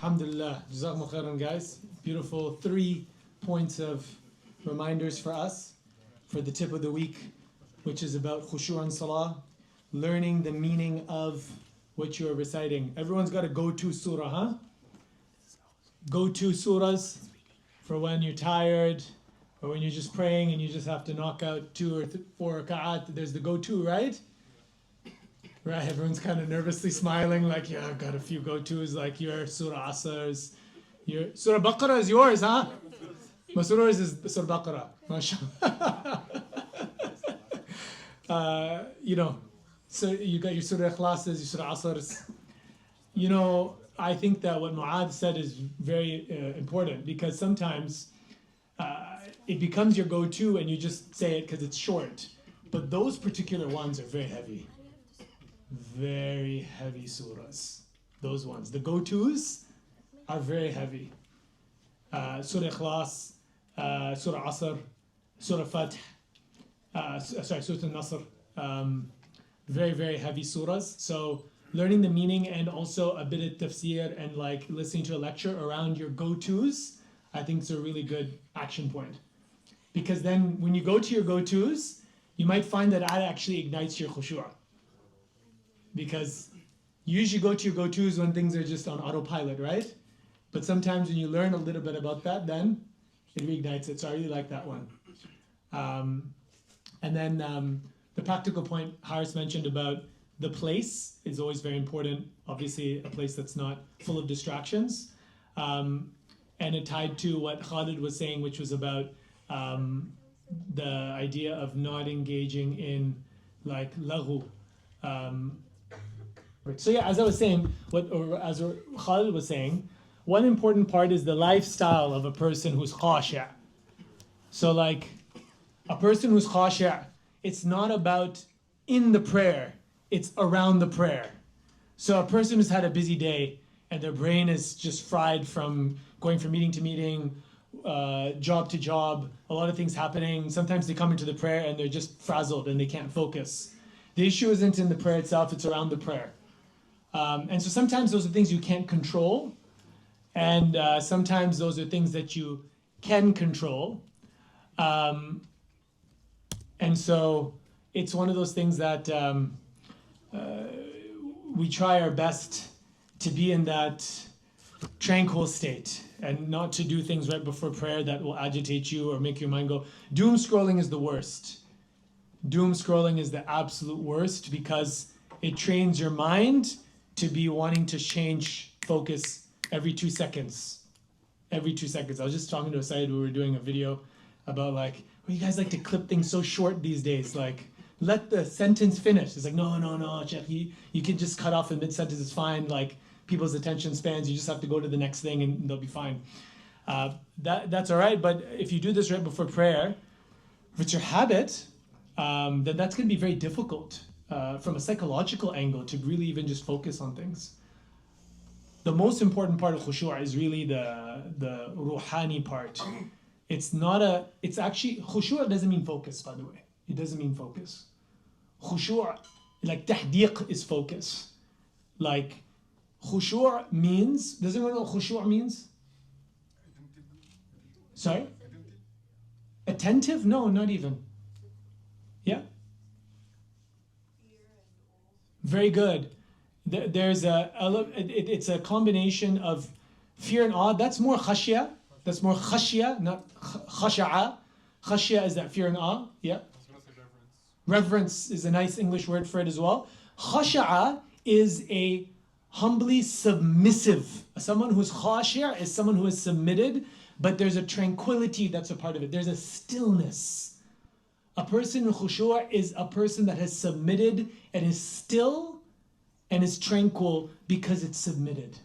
Alhamdulillah. Jazakumullah khairan, guys. Beautiful 3 points of reminders for us for the tip of the week, which is about khushu' and salah, learning the meaning of what you're reciting. Everyone's got a go-to surah, huh? Go-to surahs for when you're tired or when you're just praying and you just have to knock out 2 or 4 raka'at. There's the go-to, right? Right, everyone's kind of nervously smiling like, yeah, I've got a few go-tos, like your Surah Asr's, your Surah Baqarah is yours, huh? My Surah is Surah Baqarah, mashallah. So you got your Surah Ikhlas's, your Surah Asr's. I think that what Mu'adh said is very important, because sometimes it becomes your go-to and you just say it because it's short. But those particular ones are very heavy. Very heavy surahs. Those ones. The go-tos are very heavy. Surah Ikhlas, Surah Asr, Surah Fath, Surah Nasr. Very, very heavy surahs. So learning the meaning and also a bit of tafsir and like listening to a lecture around your go-tos, I think is a really good action point. Because then when you go to your go-tos, you might find that actually ignites your khushu'. Because you usually go to your go-tos when things are just on autopilot, right? But sometimes when you learn a little bit about that, then it reignites it. So I really like that one. And then the practical point Haris mentioned about the place is always very important. Obviously, a place that's not full of distractions. And it tied to what Khalid was saying, which was about the idea of not engaging in like laghu. So yeah, as I was saying, as Khalid was saying, one important part is the lifestyle of a person who's khasha'. So like, a person who's khasha', it's not about in the prayer, it's around the prayer. So a person who's had a busy day and their brain is just fried from going from meeting to meeting, job to job, a lot of things happening. Sometimes they come into the prayer and they're just frazzled and they can't focus. The issue isn't in the prayer itself, it's around the prayer. And so sometimes those are things you can't control, and sometimes those are things that you can control. And so it's one of those things that we try our best to be in that tranquil state and not to do things right before prayer that will agitate you or make your mind go. Doom scrolling is the worst. Doom scrolling is the absolute worst because it trains your mind to be wanting to change focus every 2 seconds. Every 2 seconds. I was just talking to Asayed, we were doing a video about like, well, you guys like to clip things so short these days. Like, let the sentence finish. It's like, no, Sheikh, you can just cut off in mid-sentence, it's fine. Like, people's attention spans, you just have to go to the next thing and they'll be fine. That's all right, but if you do this right before prayer, if it's your habit, then that's going to be very difficult. From a psychological angle to really even just focus on things. The most important part of khushu' is really the ruhani part. It's actually, khushu' doesn't mean focus, by the way. It doesn't mean focus. Khushu', like tahdiq is focus. Like khushu' means, does anyone know what khushu' means? Sorry? Attentive? No, not even. Yeah? Very good. It's a combination of fear and awe. That's more khashya. That's more khashya, not khasha'a. Khashya is that fear and awe. Yeah. Reverence is a nice English word for it as well. Khasha'a is a humbly submissive. Someone who's khashya is someone who is submitted, but there's a tranquility that's a part of it. There's a stillness. A person in khushu' is a person that has submitted and is still and is tranquil because it's submitted.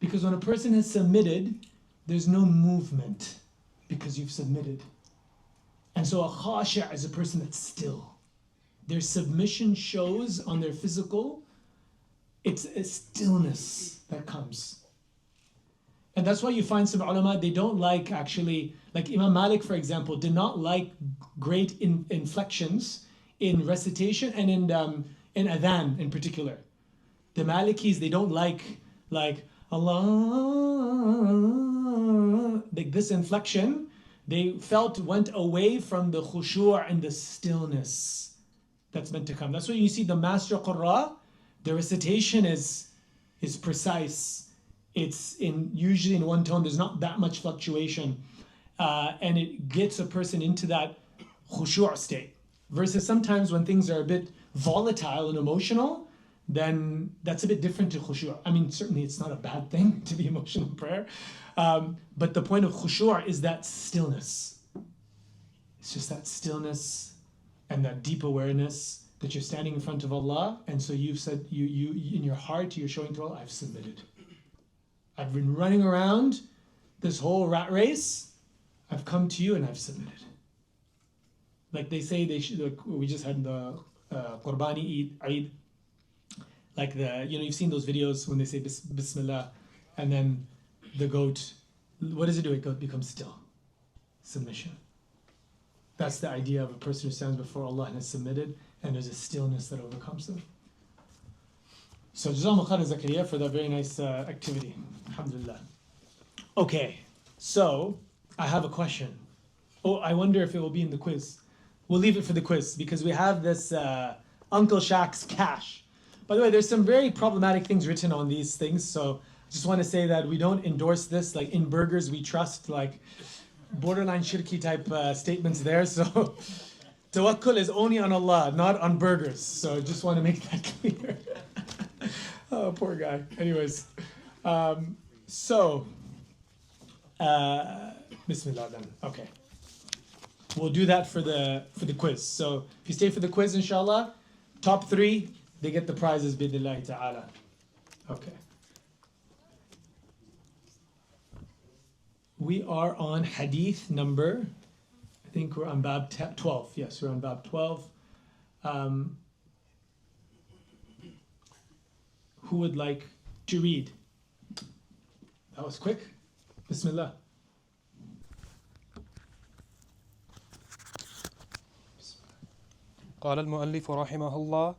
Because when a person has submitted, there's no movement because you've submitted. And so a khasha' is a person that's still. Their submission shows on their physical, it's a stillness that comes. And that's why you find some ulama, they don't like actually, like Imam Malik, for example, did not like great inflections in recitation and in adhan in particular. The Malikis, they don't like Allah, like this inflection, they felt went away from the khushu' and the stillness that's meant to come. That's why you see the master qurra, the recitation is precise. It's usually in one tone. There's not that much fluctuation, and it gets a person into that khushu' state. Versus sometimes when things are a bit volatile and emotional, then that's a bit different to khushu'. I mean, certainly it's not a bad thing to be emotional in prayer, but the point of khushu' is that stillness. It's just that stillness and that deep awareness that you're standing in front of Allah, and so you've said, you in your heart, you're showing to Allah, I've submitted. I've been running around this whole rat race. I've come to you and I've submitted. Like they say, they should. Like we just had the Qurbani Eid. Like you've seen those videos when they say Bismillah, and then the goat. What does it do? It becomes still. Submission. That's the idea of a person who stands before Allah and has submitted, and there's a stillness that overcomes them. So Jazakumullah khair Zakaria for that very nice activity. Alhamdulillah. Okay, so I have a question. Oh, I wonder if it will be in the quiz. We'll leave it for the quiz because we have this Uncle Shaq's cash. By the way, there's some very problematic things written on these things, so I just want to say that we don't endorse this. Like in burgers, we trust like borderline shirky type statements there. So tawakkul is only on Allah, not on burgers. So I just want to make that clear. Oh, poor guy. Anyways, Bismillah then. Okay. We'll do that for the quiz. So if you stay for the quiz, inshallah, top 3, they get the prizes bidillahi ta'ala. Okay. We are on hadith number, I think we're on Bab 12. Yes, we're on Bab 12. Who would like to read? That was quick. Bismillah. قال المؤلف رحمه الله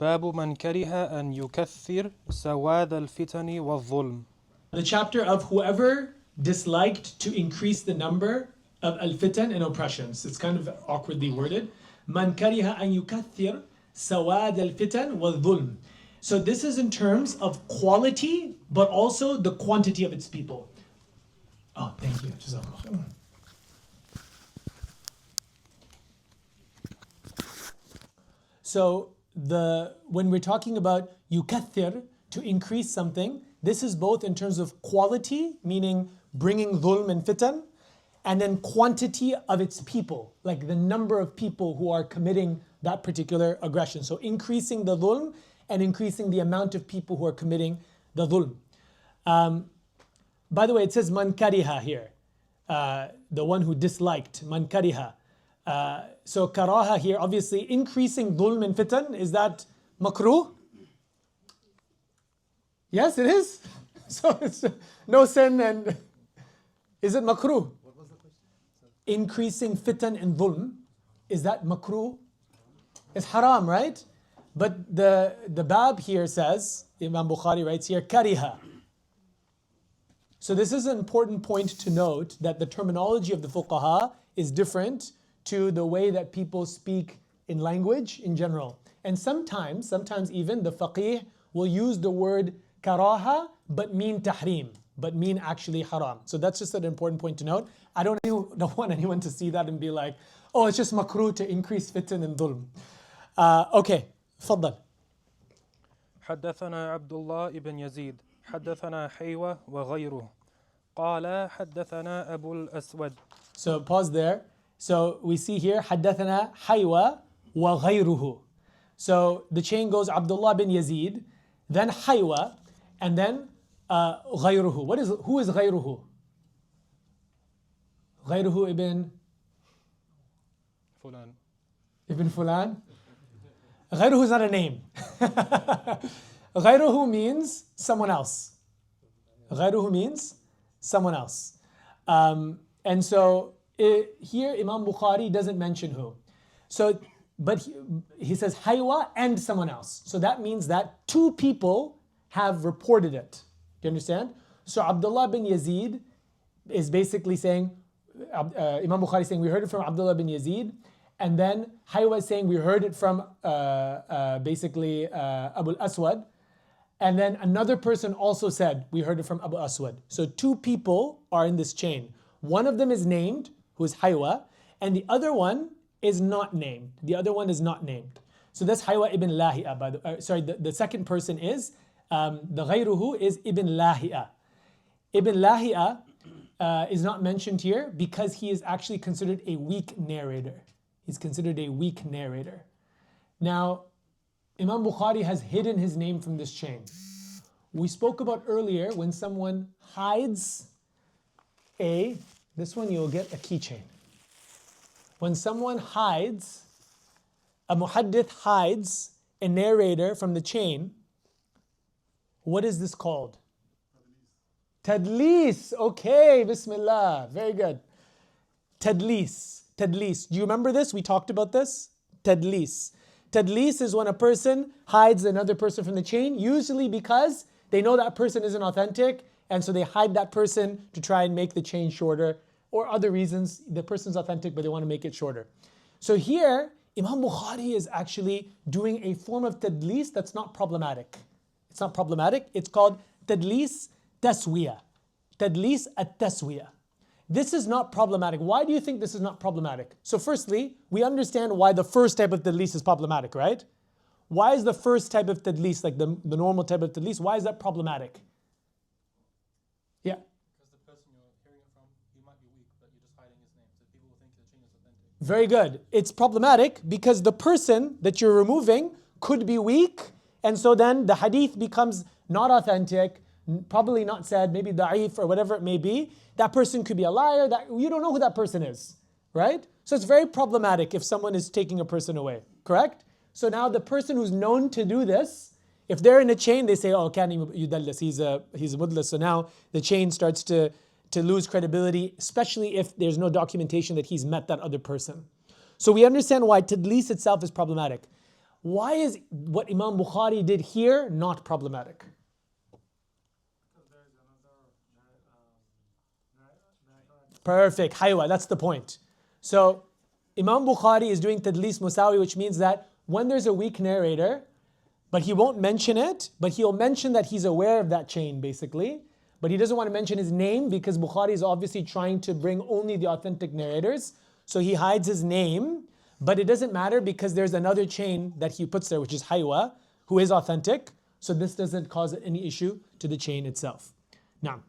باب من كره أن يكثر سواد الفتن والظلم. The chapter of whoever disliked to increase the number of al-fitan and oppressions. It's kind of awkwardly worded. من كره أن يكثر سواد الفتن والظلم. So this is in terms of quality, but also the quantity of its people. Oh, thank you. Jazakallah. So when we're talking about yukathir, to increase something, this is both in terms of quality, meaning bringing dhulm and fitan, and then quantity of its people, like the number of people who are committing that particular aggression. So increasing the dhulm and increasing the amount of people who are committing the dhulm. By the way, it says man kariha here, the one who disliked, man kariha. So karaha here, obviously increasing dhulm and fitan, is that makruh? Yes, it is. So it's no sin, and is it makruh? What was the question? Increasing fitan and dhulm, is that makruh? It's haram, right? But the bab here says, Imam Bukhari writes here, kariha. So this is an important point to note, that the terminology of the fuqaha is different to the way that people speak in language in general. And sometimes even the faqih will use the word karaha but mean tahrim, but mean actually haram. So that's just an important point to note. I don't want anyone to see that and be like, oh, it's just makruh to increase fitan and dhulm. Okay, تفضل. حدثنا عبد الله بن يزيد حدثنا حيوة وغيره قال حدثنا أبو الأسود. So pause there. So we see here حدثنا حيوة وغيره. So the chain goes Abdullah bin Yazid, then حيوة, and then غيره. Who is غيره? غيره ibn Fulan. غيره is not a name. غيره means someone else. غيره means someone else. And so here Imam Bukhari doesn't mention who. So, but he says Haywa and someone else. So that means that 2 people have reported it. Do you understand? So Abdullah bin Yazid is basically saying, Imam Bukhari is saying, we heard it from Abdullah bin Yazid. And then Haywa is saying, we heard it from basically Abu Aswad. And then another person also said, we heard it from Abu Aswad. So two people are in this chain. One of them is named, who is Haywa, and the other one is not named. The other one is not named. So that's Haywa ibn Lahi'a. The second person is, the ghayruhu is ibn Lahi'a. Ibn Lahi'a is not mentioned here because he is actually considered a weak narrator. He's considered a weak narrator. Now, Imam Bukhari has hidden his name from this chain. We spoke about earlier when someone hides this one you'll get a keychain. When someone hides, a muhaddith hides a narrator from the chain, what is this called? Tadlis. Okay, bismillah. Very good. Tadlis. Tadlis. Do you remember this? We talked about this. Tadlis. Tadlis is when a person hides another person from the chain, usually because they know that person isn't authentic, and so they hide that person to try and make the chain shorter, or other reasons. The person's authentic, but they want to make it shorter. So here, Imam Bukhari is actually doing a form of tadlis that's not problematic. It's not problematic. It's called tadlis taswiya. Tadlis at-taswiya. This is not problematic. Why do you think this is not problematic? So firstly, we understand why the first type of tadlis is problematic, right? Why is the first type of tadlis, like the normal type of tadlis, why is that problematic? Yeah. Because the person you're hearing it from, he might be weak, but you're just hiding his name, so people will think the chain is authentic. Very good. It's problematic because the person that you're removing could be weak, and so then the hadith becomes not authentic, probably not said, maybe da'if or whatever it may be. That person could be a liar, that you don't know who that person is, right? So it's very problematic if someone is taking a person away, correct? So now the person who's known to do this, if they're in a chain, they say, oh, kani yudallis, he's a mudlis. So now the chain starts to lose credibility, especially if there's no documentation that he's met that other person. So we understand why tadlis itself is problematic. Why is what Imam Bukhari did here not problematic? Perfect, haywa, that's the point. So Imam Bukhari is doing tadlis musawi, which means that when there's a weak narrator, but he won't mention it, but he'll mention that he's aware of that chain basically, but he doesn't want to mention his name because Bukhari is obviously trying to bring only the authentic narrators, so he hides his name, but it doesn't matter because there's another chain that he puts there, which is haywa, who is authentic, so this doesn't cause any issue to the chain itself. Now,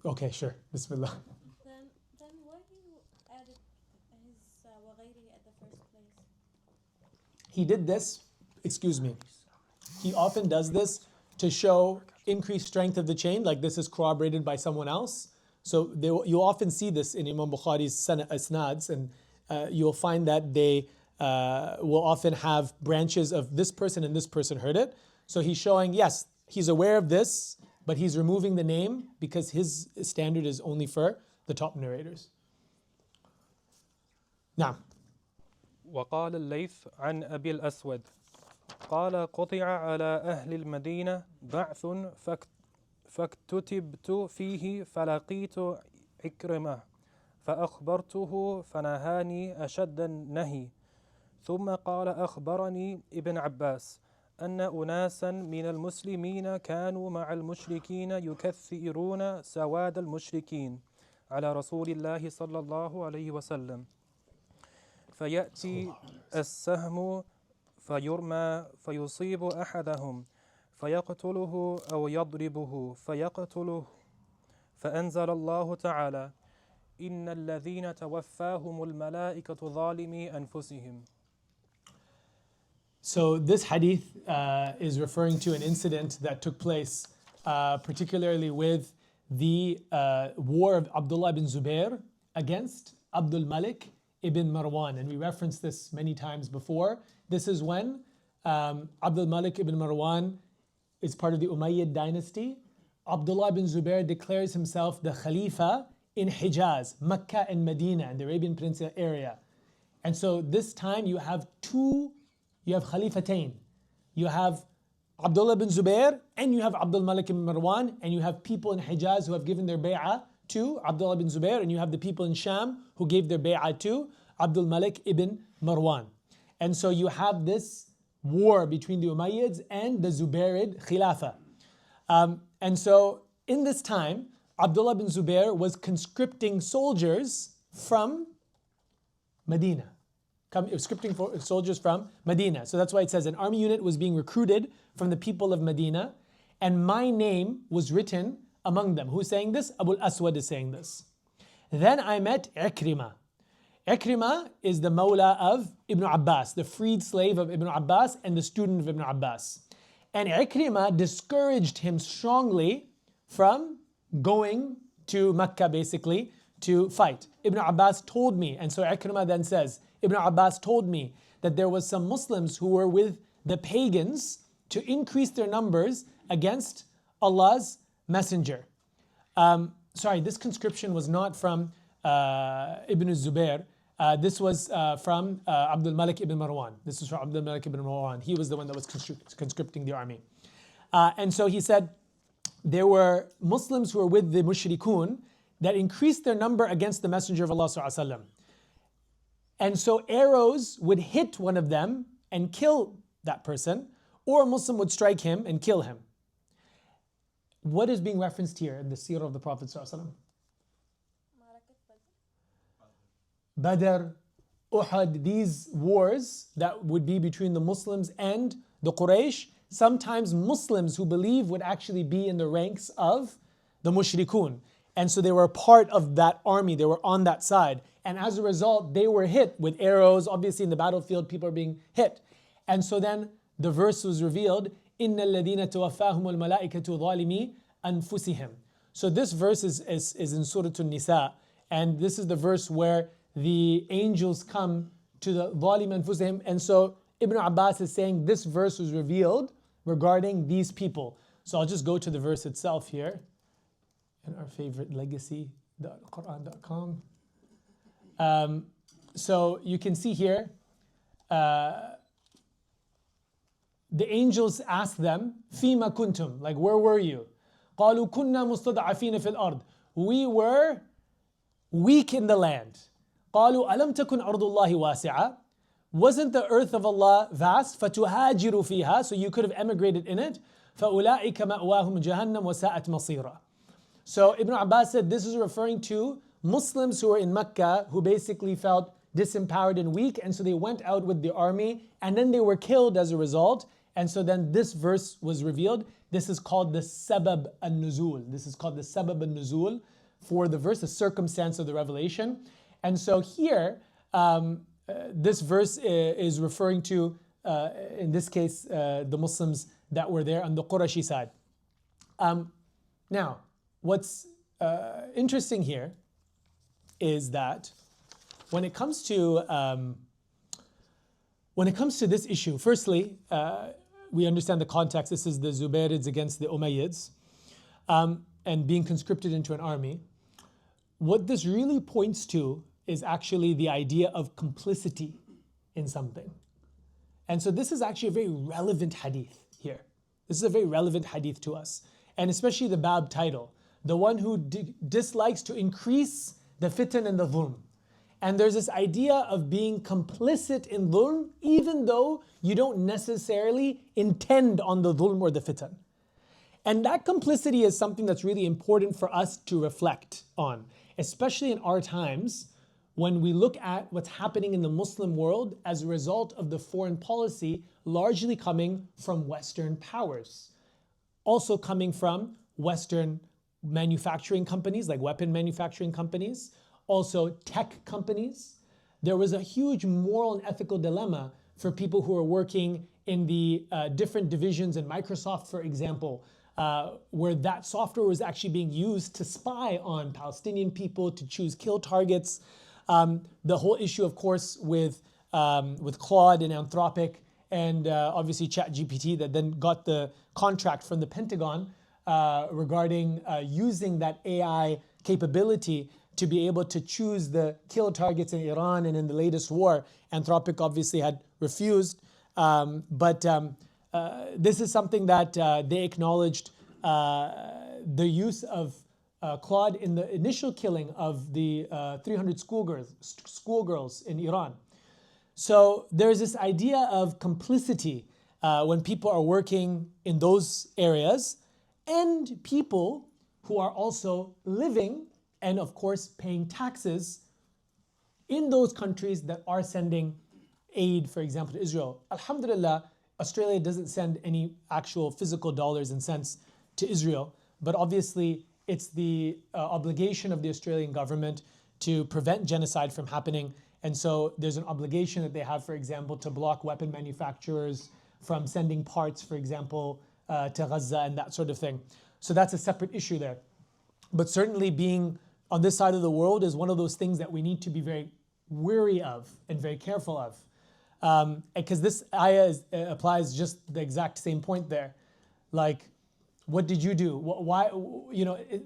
okay, sure. Bismillah. Then why do you add his وغيره at the first place? He did this, he often does this to show increased strength of the chain, like this is corroborated by someone else. So you'll often see this in Imam Bukhari's isnads, and you'll find that they will often have branches of this person and this person heard it. So he's showing, yes, he's aware of this, but he's removing the name because his standard is only for the top narrators. Now. وقال الليث عن أبي الأسود قال قطع على أهل المدينة بعث فاكتتبت فيه فلقيت عكرمة فأخبرته فنهاني أشد النهي ثم قال أخبرني ابن عباس أن أناسا من المسلمين كانوا مع المشركين يكثرون سواد المشركين على رسول الله صلى الله عليه وسلم فيأتي السهم فيرمى فيصيب أحدهم فيقتله أو يضربه فيقتله فأنزل الله تعالى إن الذين توفاهم الملائكة ظالمي أنفسهم. So this hadith is referring to an incident that took place particularly with the war of Abdullah ibn Zubair against Abdul Malik ibn Marwan, and we referenced this many times before. This is when Abdul Malik ibn Marwan is part of the Umayyad dynasty. Abdullah ibn Zubair declares himself the Khalifa in Hijaz, Mecca and Medina, in the Arabian Peninsula area. And so this time you have Khalifatain. You have Abdullah bin Zubair, and you have Abdul Malik ibn Marwan, and you have people in Hijaz who have given their bay'ah to Abdullah bin Zubair, and you have the people in Sham who gave their bay'ah to Abdul Malik ibn Marwan. And so you have this war between the Umayyads and the Zubairid Khilafah. And so in this time, Abdullah bin Zubair was conscripting soldiers from Medina. Conscripting soldiers from Medina. So that's why it says an army unit was being recruited from the people of Medina, and my name was written among them. Who's saying this? Abu al-Aswad is saying this. Then I met Ikrimah. Ikrimah is the Mawla of Ibn Abbas, the freed slave of Ibn Abbas and the student of Ibn Abbas. And Ikrimah discouraged him strongly from going to Mecca basically to fight. Ibn Abbas told me, and so Ikrimah then says, Ibn Abbas told me that there was some Muslims who were with the pagans to increase their numbers against Allah's messenger. Sorry, this conscription was not from Ibn Zubair. This was from Abdul Malik ibn Marwan. This is from Abdul Malik ibn Marwan. He was the one that was conscripting the army. And so he said, there were Muslims who were with the mushrikun that increased their number against the Messenger of Allah sallallahu alaihi wasallam. And so arrows would hit one of them and kill that person, or a Muslim would strike him and kill him. What is being referenced here in the seerah of the Prophet sallallahu alaihi wasallam? Badr, Uhud, these wars that would be between the Muslims and the Quraysh, sometimes Muslims who believe would actually be in the ranks of the mushrikun. And so they were a part of that army, they were on that side. And as a result, they were hit with arrows. Obviously in the battlefield, people are being hit. And so then the verse was revealed, إِنَّ الَّذِينَ تَوَفَّاهُمُ الْمَلَائِكَةُ ظَالِمِي أَنفُسِهِمْ. So this verse is in Surah An-Nisa. And this is the verse where the angels come to the ظَالِمِ أَنفُسِهِمْ. And so Ibn Abbas is saying this verse was revealed regarding these people. So I'll just go to the verse itself here in our favorite legacy.quran.com. So you can see here, the angels ask them, فِيمَ كُنْتُمْ, like where were you? قَالُوا كُنَّا مُسْتَضْعَفِينَ فِي الْأَرْضِ, we were weak in the land. قَالُوا أَلَمْ تَكُنْ أَرْضُ اللَّهِ وَاسِعَةً, wasn't the earth of Allah vast? فَتُهَاجِرُوا فِيهَا, so you could have emigrated in it. فَأُولَٰئِكَ مَأْوَاهُمْ جَهَنَّمْ وَسَاءَتْ مَصِيرًا. So Ibn Abbas said this is referring to Muslims who were in Mecca who basically felt disempowered and weak, and so they went out with the army and then they were killed as a result. And so then this verse was revealed. This is called the Sabab al-Nuzul. This is called the Sabab al-Nuzul for the verse, the circumstance of the revelation. And so here, this verse is referring to, in this case, the Muslims that were there on the Qurashi side. Now, what's interesting here is that when it comes to this issue, firstly, we understand the context. This is the Zubayrids against the Umayyads, and being conscripted into an army. What this really points to is actually the idea of complicity in something. And so this is actually a very relevant hadith here. This is a very relevant hadith to us. And especially the bab title, the one who dislikes to increase the fitan and the dhulm. And there's this idea of being complicit in dhulm, even though you don't necessarily intend on the dhulm or the fitan. And that complicity is something that's really important for us to reflect on, especially in our times when we look at what's happening in the Muslim world as a result of the foreign policy largely coming from Western powers. Also coming from Western manufacturing companies, like weapon manufacturing companies, also tech companies. There was a huge moral and ethical dilemma for people who are working in the different divisions in Microsoft, for example, where that software was actually being used to spy on Palestinian people, to choose kill targets. The whole issue, of course, with Claude and Anthropic, and obviously ChatGPT that then got the contract from the Pentagon regarding using that AI capability to be able to choose the kill targets in Iran and in the latest war. Anthropic obviously had refused, but this is something that they acknowledged the use of Claude in the initial killing of the 300 schoolgirls in Iran. So there's this idea of complicity when people are working in those areas and people who are also living and of course paying taxes in those countries that are sending aid, for example, to Israel. Alhamdulillah, Australia doesn't send any actual physical dollars and cents to Israel, but obviously it's the obligation of the Australian government to prevent genocide from happening. And so there's an obligation that they have, for example, to block weapon manufacturers from sending parts, for example, to Gaza and that sort of thing. So that's a separate issue there. But certainly being on this side of the world is one of those things that we need to be very wary of and very careful of. Because this ayah applies just the exact same point there. Like, what did you do? Why,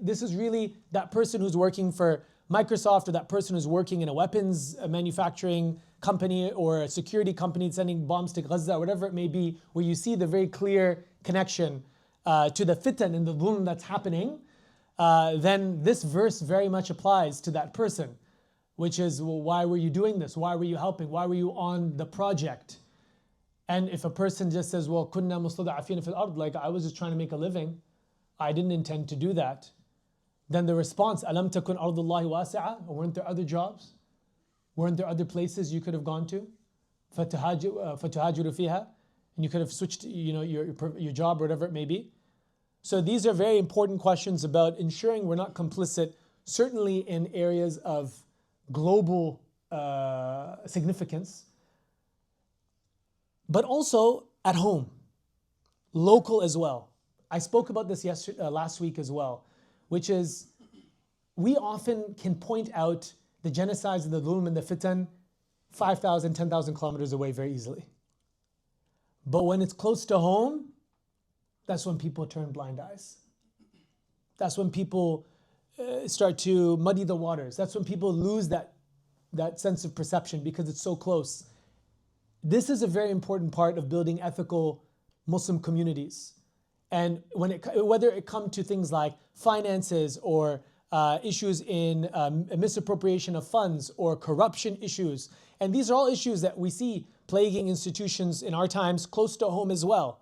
this is really that person who's working for Microsoft or that person who's working in a weapons manufacturing company or a security company sending bombs to Gaza, whatever it may be, where you see the very clear connection to the fitan and the dhulm that's happening, then this verse very much applies to that person, which is, well, why were you doing this? Why were you helping? Why were you on the project? And if a person just says, well, kunna mustada'afina fil ard, like I was just trying to make a living, I didn't intend to do that, then the response, alam takun ardullahi wasi'a, weren't there other jobs? Weren't there other places you could have gone to? Fatuhajiru fiha, and you could have switched, your job or whatever it may be. So these are very important questions about ensuring we're not complicit, certainly in areas of global significance, but also at home, local as well. I spoke about this last week as well, which is we often can point out the genocides and the dhulm and the fitan 5,000, 10,000 kilometers away very easily. But when it's close to home, that's when people turn blind eyes. That's when people start to muddy the waters. That's when people lose that sense of perception because it's so close. This is a very important part of building ethical Muslim communities. And whether it comes to things like finances or issues in misappropriation of funds or corruption issues, and these are all issues that we see plaguing institutions in our times close to home as well.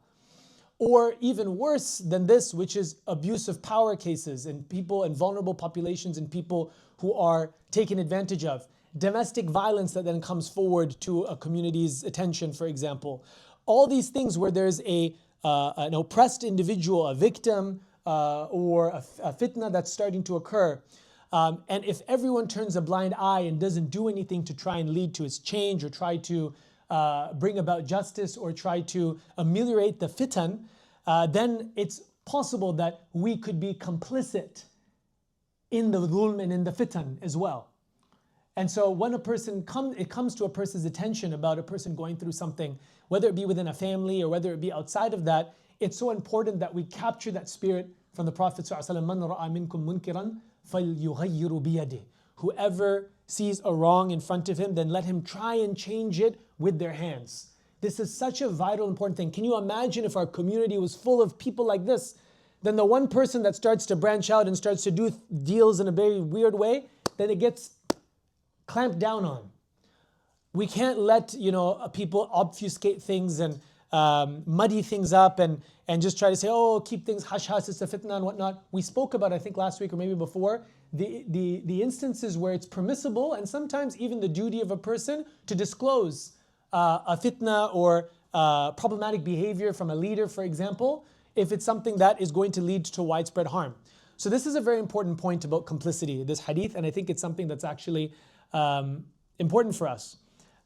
Or even worse than this, which is abuse of power cases and people and vulnerable populations and people who are taken advantage of. Domestic violence that then comes forward to a community's attention, for example. All these things where there's an oppressed individual, a victim, or a fitna that's starting to occur. And if everyone turns a blind eye and doesn't do anything to try and lead to its change or try to bring about justice or try to ameliorate the fitan, then it's possible that we could be complicit in the dhulm and in the fitan as well. And so when it comes to a person's attention about a person going through something, whether it be within a family or whether it be outside of that, it's so important that we capture that spirit from the Prophet ﷺ, مَنْ رَأَى مِنْكُمْ مُنْكِرًا فَلْيُغَيِّرُ بِيَدِهِ. Whoever sees a wrong in front of him, then let him try and change it with their hands. This is such a vital, important thing. Can you imagine if our community was full of people like this? Then the one person that starts to branch out and starts to do deals in a very weird way, then it gets clamped down on. We can't let people obfuscate things and muddy things up and just try to say, oh, keep things hush-hush, it's a fitna and whatnot. We spoke about, I think last week or maybe before, the instances where it's permissible and sometimes even the duty of a person to disclose a fitna or problematic behavior from a leader, for example, if it's something that is going to lead to widespread harm. So this is a very important point about complicity, this hadith, and I think it's something that's actually important for us.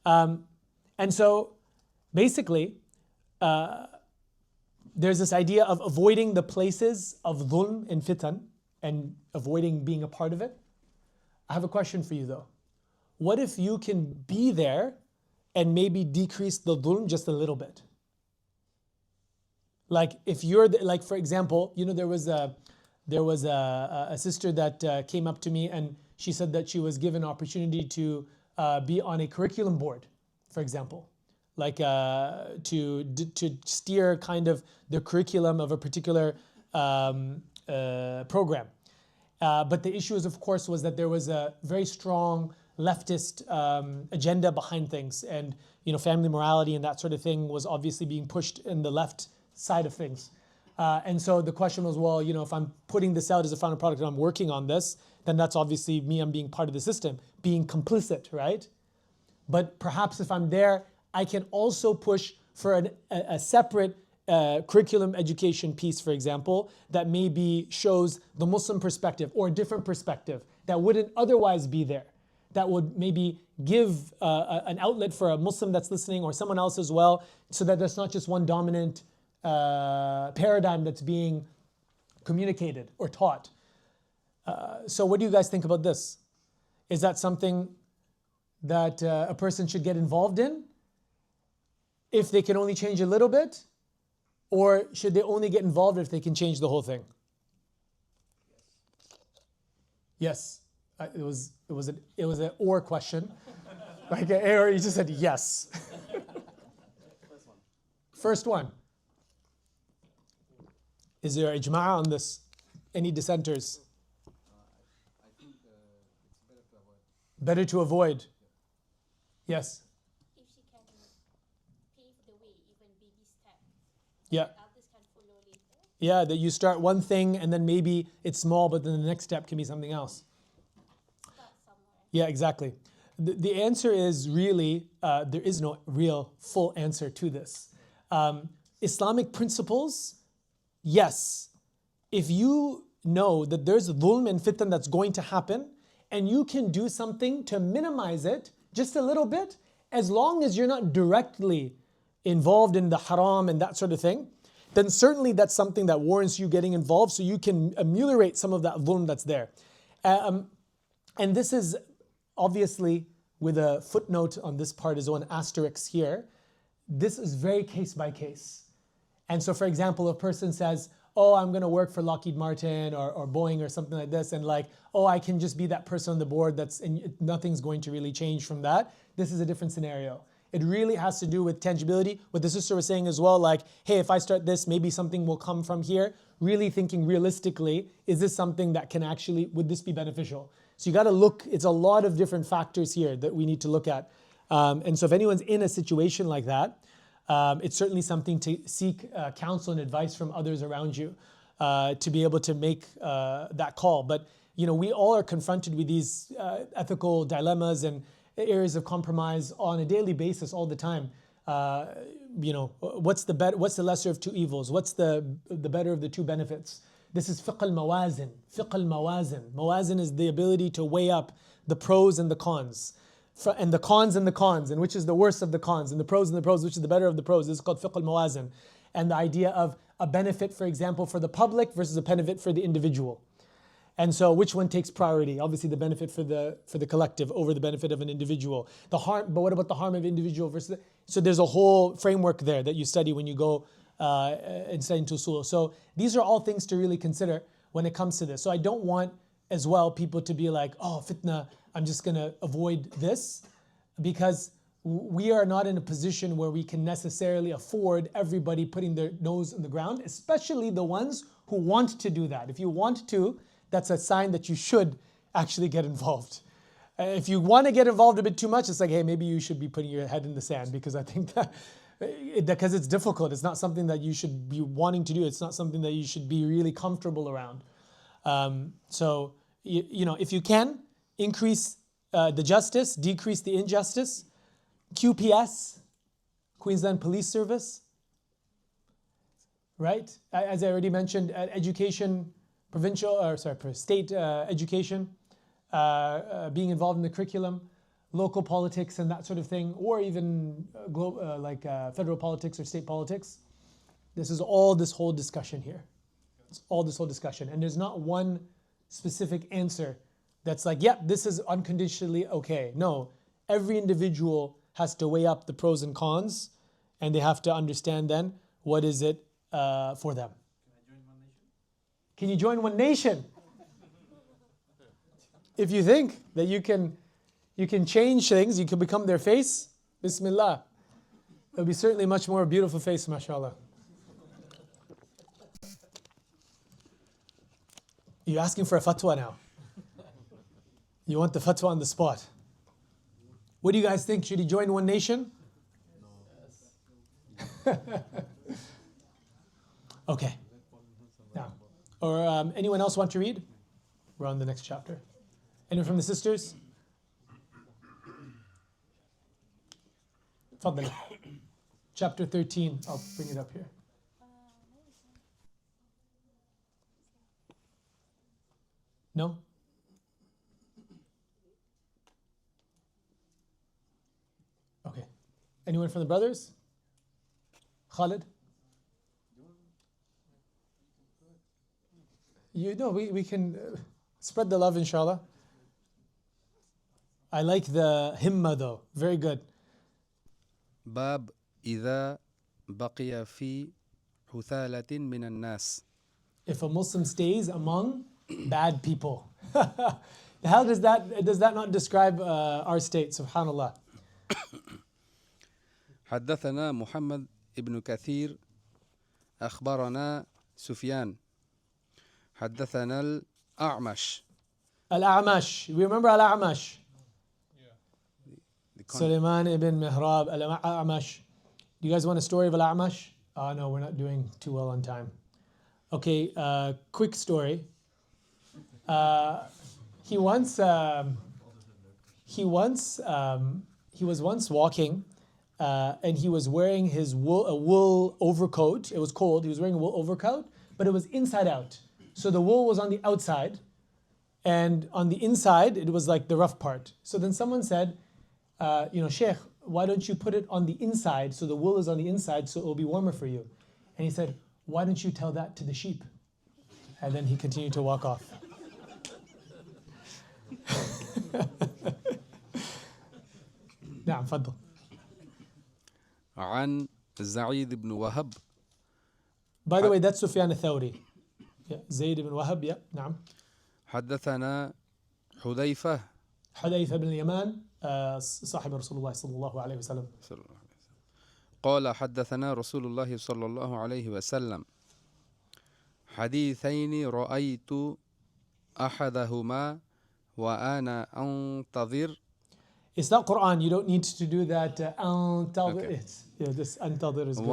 And so basically, there's this idea of avoiding the places of dhulm and fitan and avoiding being a part of it. I have a question for you though. What if you can be there and maybe decrease the dhulm just a little bit? Like if you're, for example, there was a sister that came up to me and she said that she was given an opportunity to be on a curriculum board, for example. like to steer kind of the curriculum of a particular program. But the issue is, of course, was that there was a very strong leftist agenda behind things, and family morality and that sort of thing was obviously being pushed in the left side of things. And so the question was, well, if I'm putting this out as a final product and I'm working on this, then that's obviously me. I'm being part of the system, being complicit, right? But perhaps if I'm there, I can also push for a separate curriculum education piece, for example, that maybe shows the Muslim perspective or a different perspective that wouldn't otherwise be there, that would maybe give an outlet for a Muslim that's listening or someone else as well, so that there's not just one dominant paradigm that's being communicated or taught. So what do you guys think about this? Is that something that a person should get involved in if they can only change a little bit? Or should they only get involved if they can change the whole thing? Yes. It was an or question. Like or you just said yes. First one. Is there ijma' on this? Any dissenters? I think it's better to avoid. Better to avoid. Yes. If she can pave the way, even baby step, Yeah. others can follow later. Yeah, that you start one thing and then maybe it's small, but then the next step can be something else. Start somewhere. Yeah, exactly. The answer is really, there is no real full answer to this. Islamic principles, yes. If you know that there's dhulm and fitna that's going to happen, and you can do something to minimize it just a little bit, as long as you're not directly involved in the haram and that sort of thing, then certainly that's something that warrants you getting involved so you can ameliorate some of that dhulm that's there. And this is obviously, with a footnote on this part as well, an asterisk here, this is very case by case. And so, for example, a person says, oh, I'm going to work for Lockheed Martin or Boeing or something like this, and like, oh, I can just be that person on the board and nothing's going to really change from that. This is a different scenario. It really has to do with tangibility. What the sister was saying as well, like, hey, if I start this, maybe something will come from here. Really thinking realistically, is this something that can actually, would this be beneficial? So you got to look, it's a lot of different factors here that we need to look at. And so if anyone's in a situation like that, it's certainly something to seek counsel and advice from others around you to be able to make that call. But we all are confronted with these ethical dilemmas and areas of compromise on a daily basis all the time. What's the lesser of two evils? What's the better of the two benefits? This is fiqh al-mawazin. Fiqh al-mawazin. Mawazin is the ability to weigh up the pros and the cons. And the cons and the cons, and which is the worst of the cons, and the pros, which is the better of the pros. This is called fiqh al-mawazin. And the idea of a benefit, for example, for the public versus a benefit for the individual. And so which one takes priority? Obviously the benefit for the collective over the benefit of an individual. The harm, but what about the harm of individual versus so there's a whole framework there that you study when you go and study into usul. So these are all things to really consider when it comes to this. So I don't want as well people to be like, oh, fitna, I'm just going to avoid this, because we are not in a position where we can necessarily afford everybody putting their nose on the ground, especially the ones who want to do that. If you want to, that's a sign that you should actually get involved. If you want to get involved a bit too much, it's like, hey, maybe you should be putting your head in the sand, because I think that because it's difficult. It's not something that you should be wanting to do. It's not something that you should be really comfortable around. So if you can, increase the justice, decrease the injustice. QPS, Queensland Police Service, right? As I already mentioned, education, state education, being involved in the curriculum, local politics and that sort of thing, or even federal politics or state politics. This is all this whole discussion here. It's all this whole discussion. And there's not one specific answer that's like, yep, this is unconditionally okay. No, every individual has to weigh up the pros and cons, and they have to understand then what is it for them. Can you join one nation? If you think that you can change things, you can become their face, Bismillah. It'll be certainly much more beautiful face, mashallah. You're asking for a fatwa now. You want the fatwa on the spot. What do you guys think? Should he join One Nation? Okay. Now, or anyone else want to read? We're on the next chapter. Anyone from the sisters? Fadl. Chapter 13. I'll bring it up here. No? Okay. Anyone from the brothers? Khalid? You know, we can spread the love, inshallah. I like the himma though. Very good. باب إذا بقي في حثالة من الناس. If a Muslim stays among bad people. How does that not describe our state? Subhanallah. حدثنا محمد ابن كثير أخبرنا سفيان حدثنا الأعمش. Al-A'mash. We remember Al-A'mash. The con- Sulaiman ibn Mihrab, Al-A'mash. Do you guys want a story of Al-A'mash? Oh no, we're not doing too well on time. Okay, quick story. He was once walking, and he was wearing his wool overcoat. It was cold. He was wearing a wool overcoat, but it was inside out. So the wool was on the outside, and on the inside it was like the rough part. So then someone said, Sheikh, why don't you put it on the inside so the wool is on the inside so it will be warmer for you? And he said, why don't you tell that to the sheep? And then he continued to walk off. نعم فضل. عن زعيد بن وهب. By the way, that's Sufyan al-Thawri. Yeah, Zayd ibn Wahab, yeah, نعم. حدثنا حذيفة حذيفة بن اليمان صاحب رسول الله صلى الله عليه وسلم. قال حدثنا رسول الله صلى الله عليه وسلم حديثين رأيت أحدهما وأنا أنتظر. It's not Quran, you don't need to do that أنتظر. Okay. This أنتظر is good.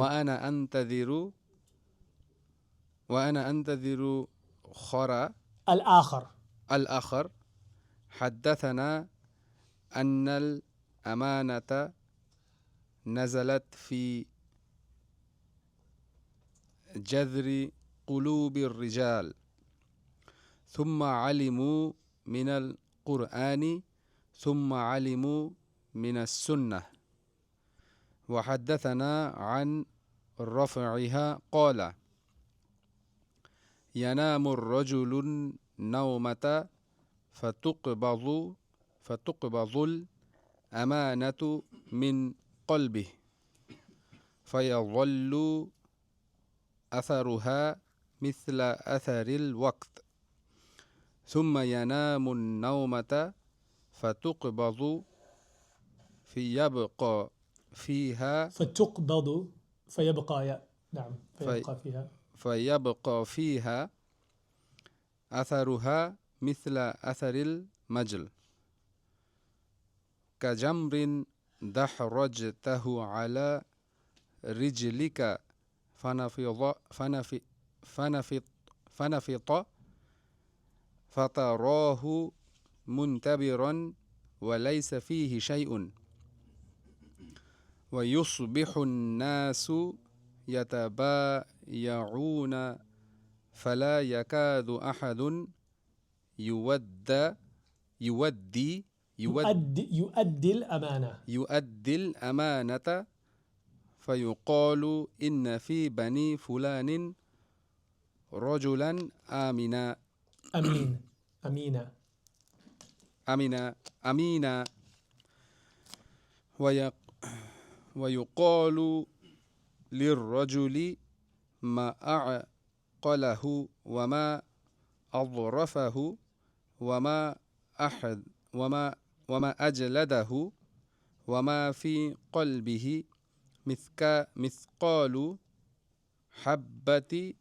وأنا أنتظر خرى الآخر حدثنا أن الأمانة نزلت في جذر قلوب الرجال ثم علموا من القرآن ثم علموا من السنة. وحدثنا عن رفعها قال ينام الرجل النومة فتقبض الأمانة من قلبه فيظل أثرها مثل أثر الوقت ثم ينام النومة فتقبض فيبقى فيها فيبقى فيها أثرها مثل أثر المجل كجمر دحرجته على رجلك فنفط فتراه منتبرا وليس فيه شيء ويصبح الناس يتبايعون فلا يكاد أحد يؤدي الأمانة فيقال إن في بني فلان رجلا أمينا ويقال للرجل ما أعقله وما أظرفه وما أجلده وما في قلبه مثقال حبة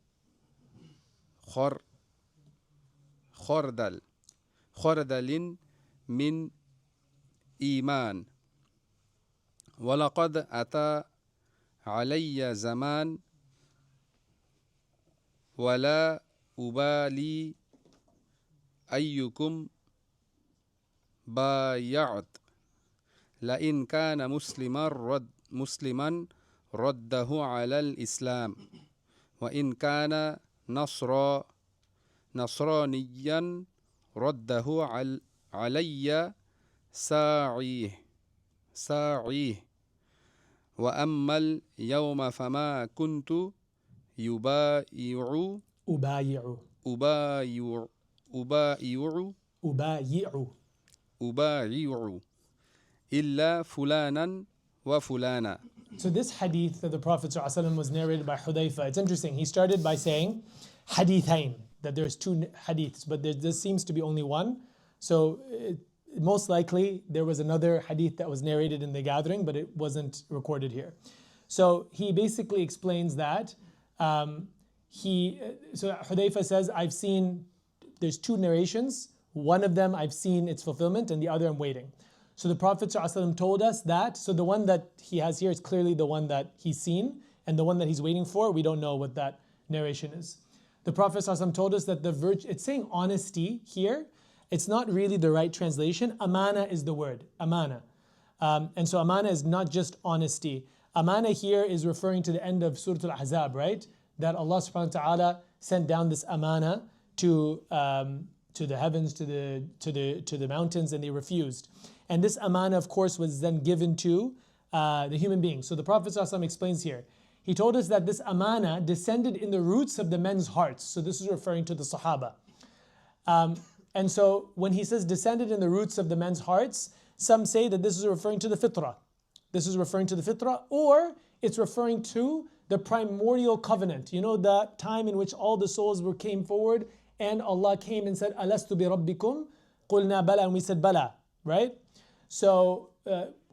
خردل من إيمان ولقد أتى علي زمان ولا أبالي أيكم بايعت لئن كان مسلما رده على الإسلام وإن كان نصرانيا رده علي ساعيه وأما اليوم فما كنت يبايع أبايع أبايع أبايع أبايع أبايع إلا فلانا وفلانا. So this hadith that the Prophet ﷺ was narrated by Hudayfa, it's interesting. He started by saying hadithain, that there's two hadiths, but there seems to be only one. So most likely there was another hadith that was narrated in the gathering, but it wasn't recorded here. So he basically explains that so Hudayfa says, I've seen, there's two narrations. One of them I've seen its fulfillment and the other I'm waiting. So the Prophet ﷺ told us that, so the one that he has here is clearly the one that he's seen, and the one that he's waiting for, we don't know what that narration is. The Prophet ﷺ told us that the virtue, it's saying honesty here, it's not really the right translation. Amana is the word, amana. And so amana is not just honesty. Amana here is referring to the end of Surah Al-Ahzab, right? That Allah subhanahu wa ta'ala sent down this amana to the heavens, to the mountains, and they refused. And this amana, of course, was then given to the human beings. So the Prophet ﷺ explains here. He told us that this amana descended in the roots of the men's hearts. So this is referring to the Sahaba. And so when he says descended in the roots of the men's hearts, some say that this is referring to the fitrah. This is referring to the fitrah, or it's referring to the primordial covenant. You know, the time in which all the souls came forward and Allah came and said, Alastu bi rabbikum? Qulna bala, and we said bala, right? So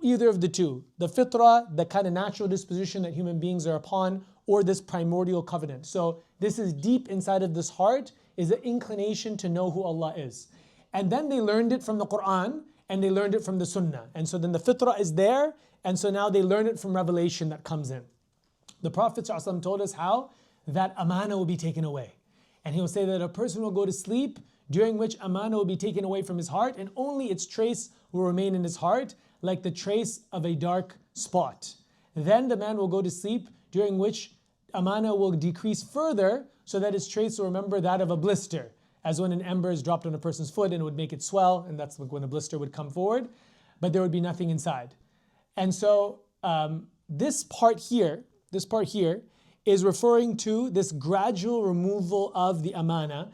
either of the two, the fitrah, the kind of natural disposition that human beings are upon, or this primordial covenant. So this is deep inside of this heart, is the inclination to know who Allah is. And then they learned it from the Quran, and they learned it from the Sunnah. And so then the fitrah is there, and so now they learn it from revelation that comes in. The Prophet ﷺ told us how that amana will be taken away. And he will say that a person will go to sleep during which amana will be taken away from his heart, and only its trace will remain in his heart, like the trace of a dark spot. Then the man will go to sleep during which amana will decrease further, so that its trace will remember that of a blister, as when an ember is dropped on a person's foot and it would make it swell, and that's when a blister would come forward, but there would be nothing inside. And so this part here is referring to this gradual removal of the amana.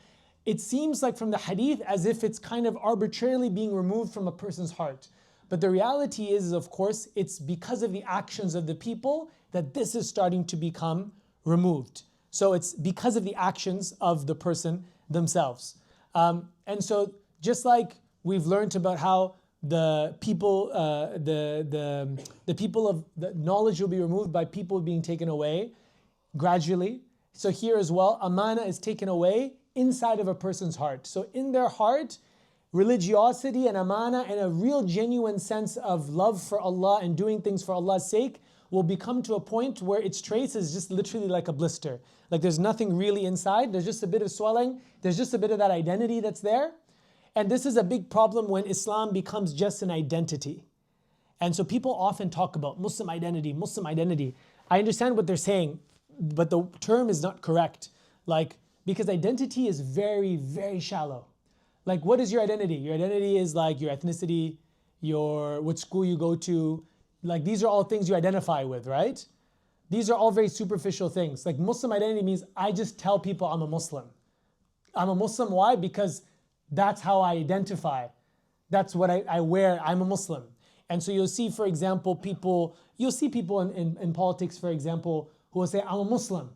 It seems like from the hadith as if it's kind of arbitrarily being removed from a person's heart. But the reality is, of course, it's because of the actions of the people that this is starting to become removed. So it's because of the actions of the person themselves. And so just like we've learned about how the people of the knowledge will be removed by people being taken away gradually. So here as well, amana is taken away inside of a person's heart. So in their heart, religiosity and amana and a real genuine sense of love for Allah and doing things for Allah's sake will become to a point where its trace is just literally like a blister. Like there's nothing really inside, there's just a bit of swelling, there's just a bit of that identity that's there. And this is a big problem when Islam becomes just an identity. And so people often talk about Muslim identity, Muslim identity. I understand what they're saying, but the term is not correct. Like, because identity is very, very shallow. Like, what is your identity? Your identity is like your ethnicity, what school you go to. Like, these are all things you identify with, right? These are all very superficial things. Like, Muslim identity means I just tell people I'm a Muslim. I'm a Muslim, why? Because that's how I identify. That's what I wear, I'm a Muslim. And so you'll see, for example, people in politics, for example, who will say, I'm a Muslim.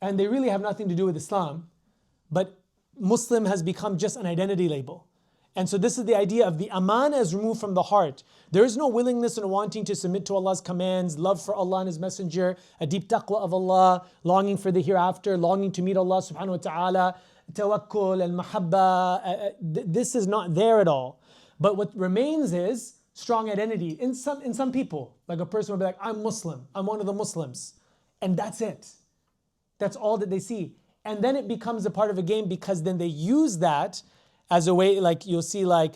And they really have nothing to do with Islam. But Muslim has become just an identity label. And so this is the idea of the amana is removed from the heart. There is no willingness and wanting to submit to Allah's commands, love for Allah and His Messenger, a deep taqwa of Allah, longing for the hereafter, longing to meet Allah subhanahu wa ta'ala, tawakkul and mahabba. This is not there at all. But what remains is strong identity in some people. Like a person will be like, I'm Muslim, I'm one of the Muslims. And that's it. That's all that they see. And then it becomes a part of a game because then they use that as a way, like you'll see like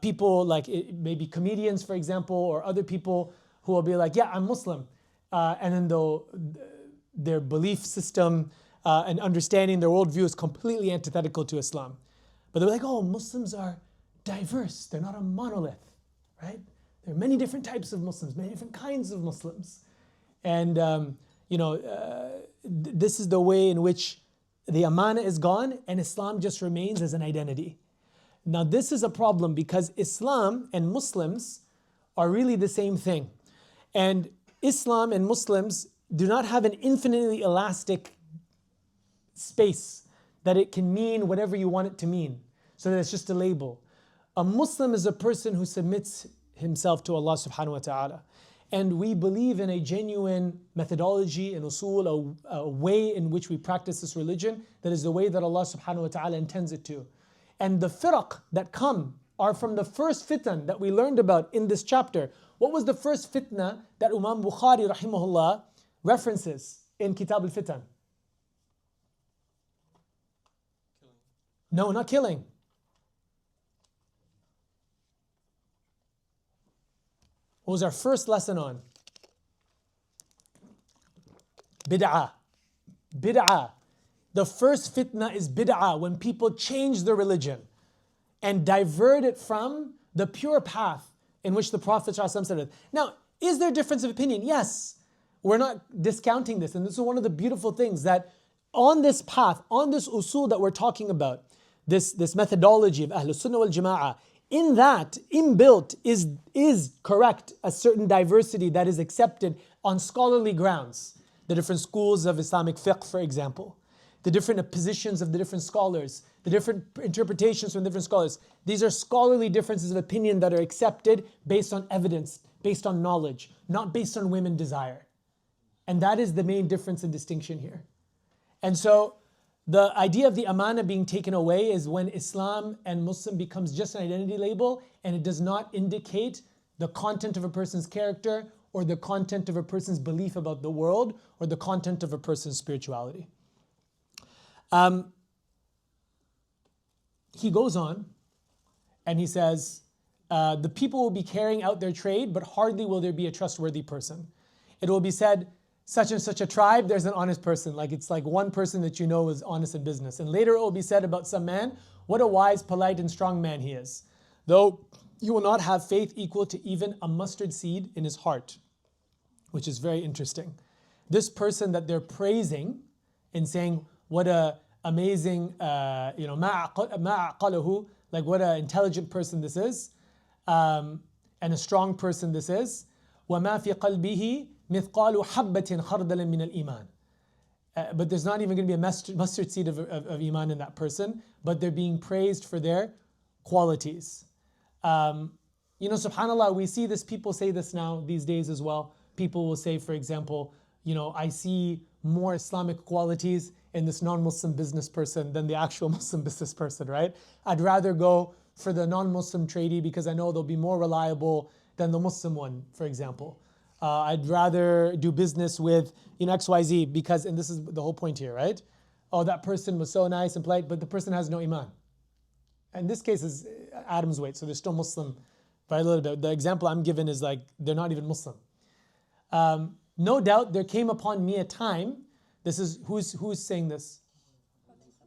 people like maybe comedians, for example, or other people who will be like, yeah, I'm Muslim. And then their belief system and understanding their worldview is completely antithetical to Islam. But they're like, oh, Muslims are diverse. They're not a monolith, right? There are many different types of Muslims, many different kinds of Muslims. And, this is the way in which the amana is gone and Islam just remains as an identity. Now this is a problem because Islam and Muslims are really the same thing. And Islam and Muslims do not have an infinitely elastic space that it can mean whatever you want it to mean. So that it's just a label. A Muslim is a person who submits himself to Allah subhanahu wa ta'ala. And we believe in a genuine methodology and usul, a way in which we practice this religion that is the way that Allah subhanahu wa ta'ala intends it to. And the firaq that come are from the first fitna that we learned about in this chapter. What was the first fitna that Imam Bukhari rahimahullah references in Kitab al-Fitan? No, not killing. What was our first lesson on? Bid'ah. Bid'ah. The first fitna is bid'ah, when people change their religion and divert it from the pure path in which the Prophet ﷺ said it. Now, is there difference of opinion? Yes. We're not discounting this. And this is one of the beautiful things that on this path, on this usul that we're talking about, this methodology of Ahlus Sunnah wal Jama'ah, in that, inbuilt is correct, a certain diversity that is accepted on scholarly grounds. The different schools of Islamic fiqh, for example. The different positions of the different scholars. The different interpretations from different scholars. These are scholarly differences of opinion that are accepted based on evidence, based on knowledge, not based on whim and desire. And that is the main difference and distinction here. And so, the idea of the amana being taken away is when Islam and Muslim becomes just an identity label and it does not indicate the content of a person's character or the content of a person's belief about the world or the content of a person's spirituality. He goes on and he says, the people will be carrying out their trade, but hardly will there be a trustworthy person. It will be said, such and such a tribe, there's an honest person. Like it's like one person that you know is honest in business. And later it will be said about some man, what a wise, polite, and strong man he is. Though he will not have faith equal to even a mustard seed in his heart. Which is very interesting. This person that they're praising and saying, what a amazing, ma'aqalahu, like what an intelligent person this is, and a strong person this is. وَمَا فِي قَلْبِهِ مِثْقَالُ حَبَّةٍ خَرْدَلٍ مِنَ الْإِيمَانِ. But there's not even going to be a mustard seed of iman in that person, but they're being praised for their qualities. SubhanAllah, we see this, people say this now these days as well. People will say, for example, I see more Islamic qualities in this non-Muslim business person than the actual Muslim business person, right? I'd rather go for the non-Muslim tradie because I know they'll be more reliable than the Muslim one, for example. I'd rather do business with XYZ because, and this is the whole point here, right? Oh, that person was so nice and polite, but the person has no iman. And this case is Adam's weight, so they're still Muslim by a little bit. The example I'm given is like, they're not even Muslim. No doubt there came upon me a time, this is, who's saying this?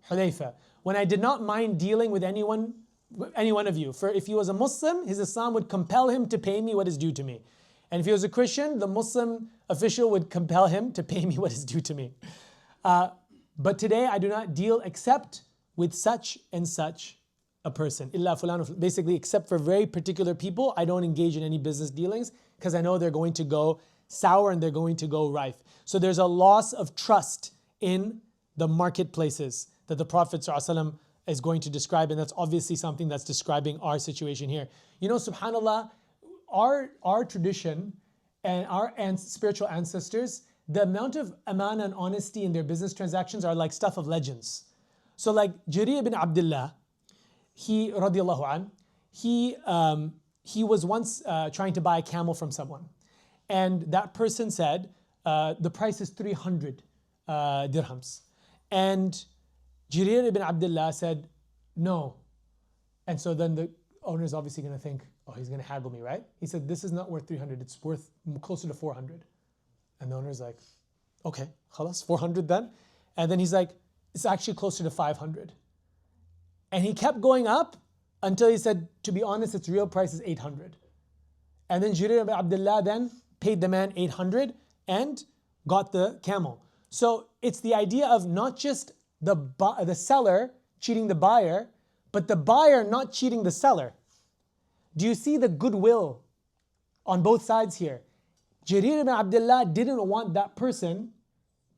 Hudayfa. When I did not mind dealing with any one of you. For if he was a Muslim, his Islam would compel him to pay me what is due to me. And if he was a Christian, the Muslim official would compel him to pay me what is due to me. But today I do not deal except with such and such a person. Illa fulan, basically except for very particular people, I don't engage in any business dealings because I know they're going to go sour and they're going to go rife. So there's a loss of trust in the marketplaces that the Prophet ﷺ is going to describe, and that's obviously something that's describing our situation here. You know, subhanAllah, our tradition and our spiritual ancestors, the amount of amana and honesty in their business transactions are like stuff of legends. So like Jarir ibn Abdullah, he radiallahu an, he was once trying to buy a camel from someone. And that person said, the price is 300 dirhams. And Jarir ibn Abdullah said, no. And so then the owner is obviously going to think, oh, he's going to haggle me, right? He said, this is not worth 300, it's worth closer to 400. And the owner's like, okay, khalas, 400 then? And then he's like, it's actually closer to 500. And he kept going up until he said, to be honest, its real price is 800. And then Jarir ibn Abdullah then paid the man 800 and got the camel. So it's the idea of not just the seller cheating the buyer, but the buyer not cheating the seller. Do you see the goodwill on both sides here? Jarir ibn Abdullah didn't want that person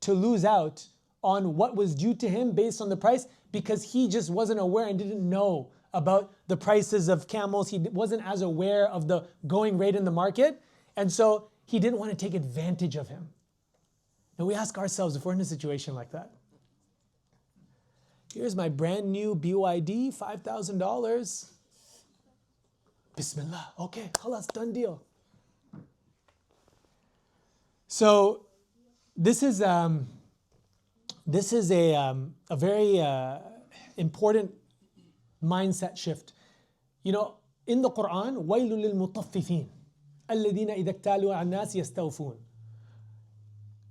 to lose out on what was due to him based on the price, because he just wasn't aware and didn't know about the prices of camels. He wasn't as aware of the going rate in the market. And so he didn't want to take advantage of him. And we ask ourselves, if we're in a situation like that, here's my brand new BYD, $5,000. Bismillah, okay, khalas, done deal. So this is a very important mindset shift. You know, in the Quran, وَيْلٌ لِلْمُطَفِّفِينَ الَّذِينَ إِذَا اكْتَالُوا عَلَى النَّاسِ يَسْتَوْفُونَ.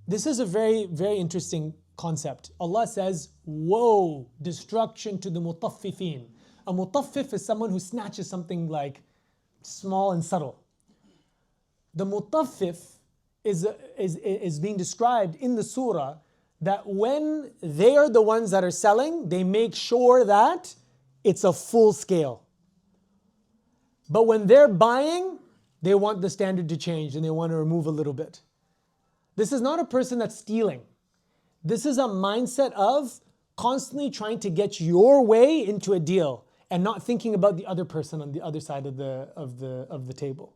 This is a very, very interesting concept. Allah says, woe, destruction to the mutaffifin. A mutaffif is someone who snatches something like small and subtle. The mutaffif is being described in the surah that when they are the ones that are selling, they make sure that it's a full scale. But when they're buying, they want the standard to change and they want to remove a little bit. This is not a person that's stealing. This is a mindset of constantly trying to get your way into a deal and not thinking about the other person on the other side of the table.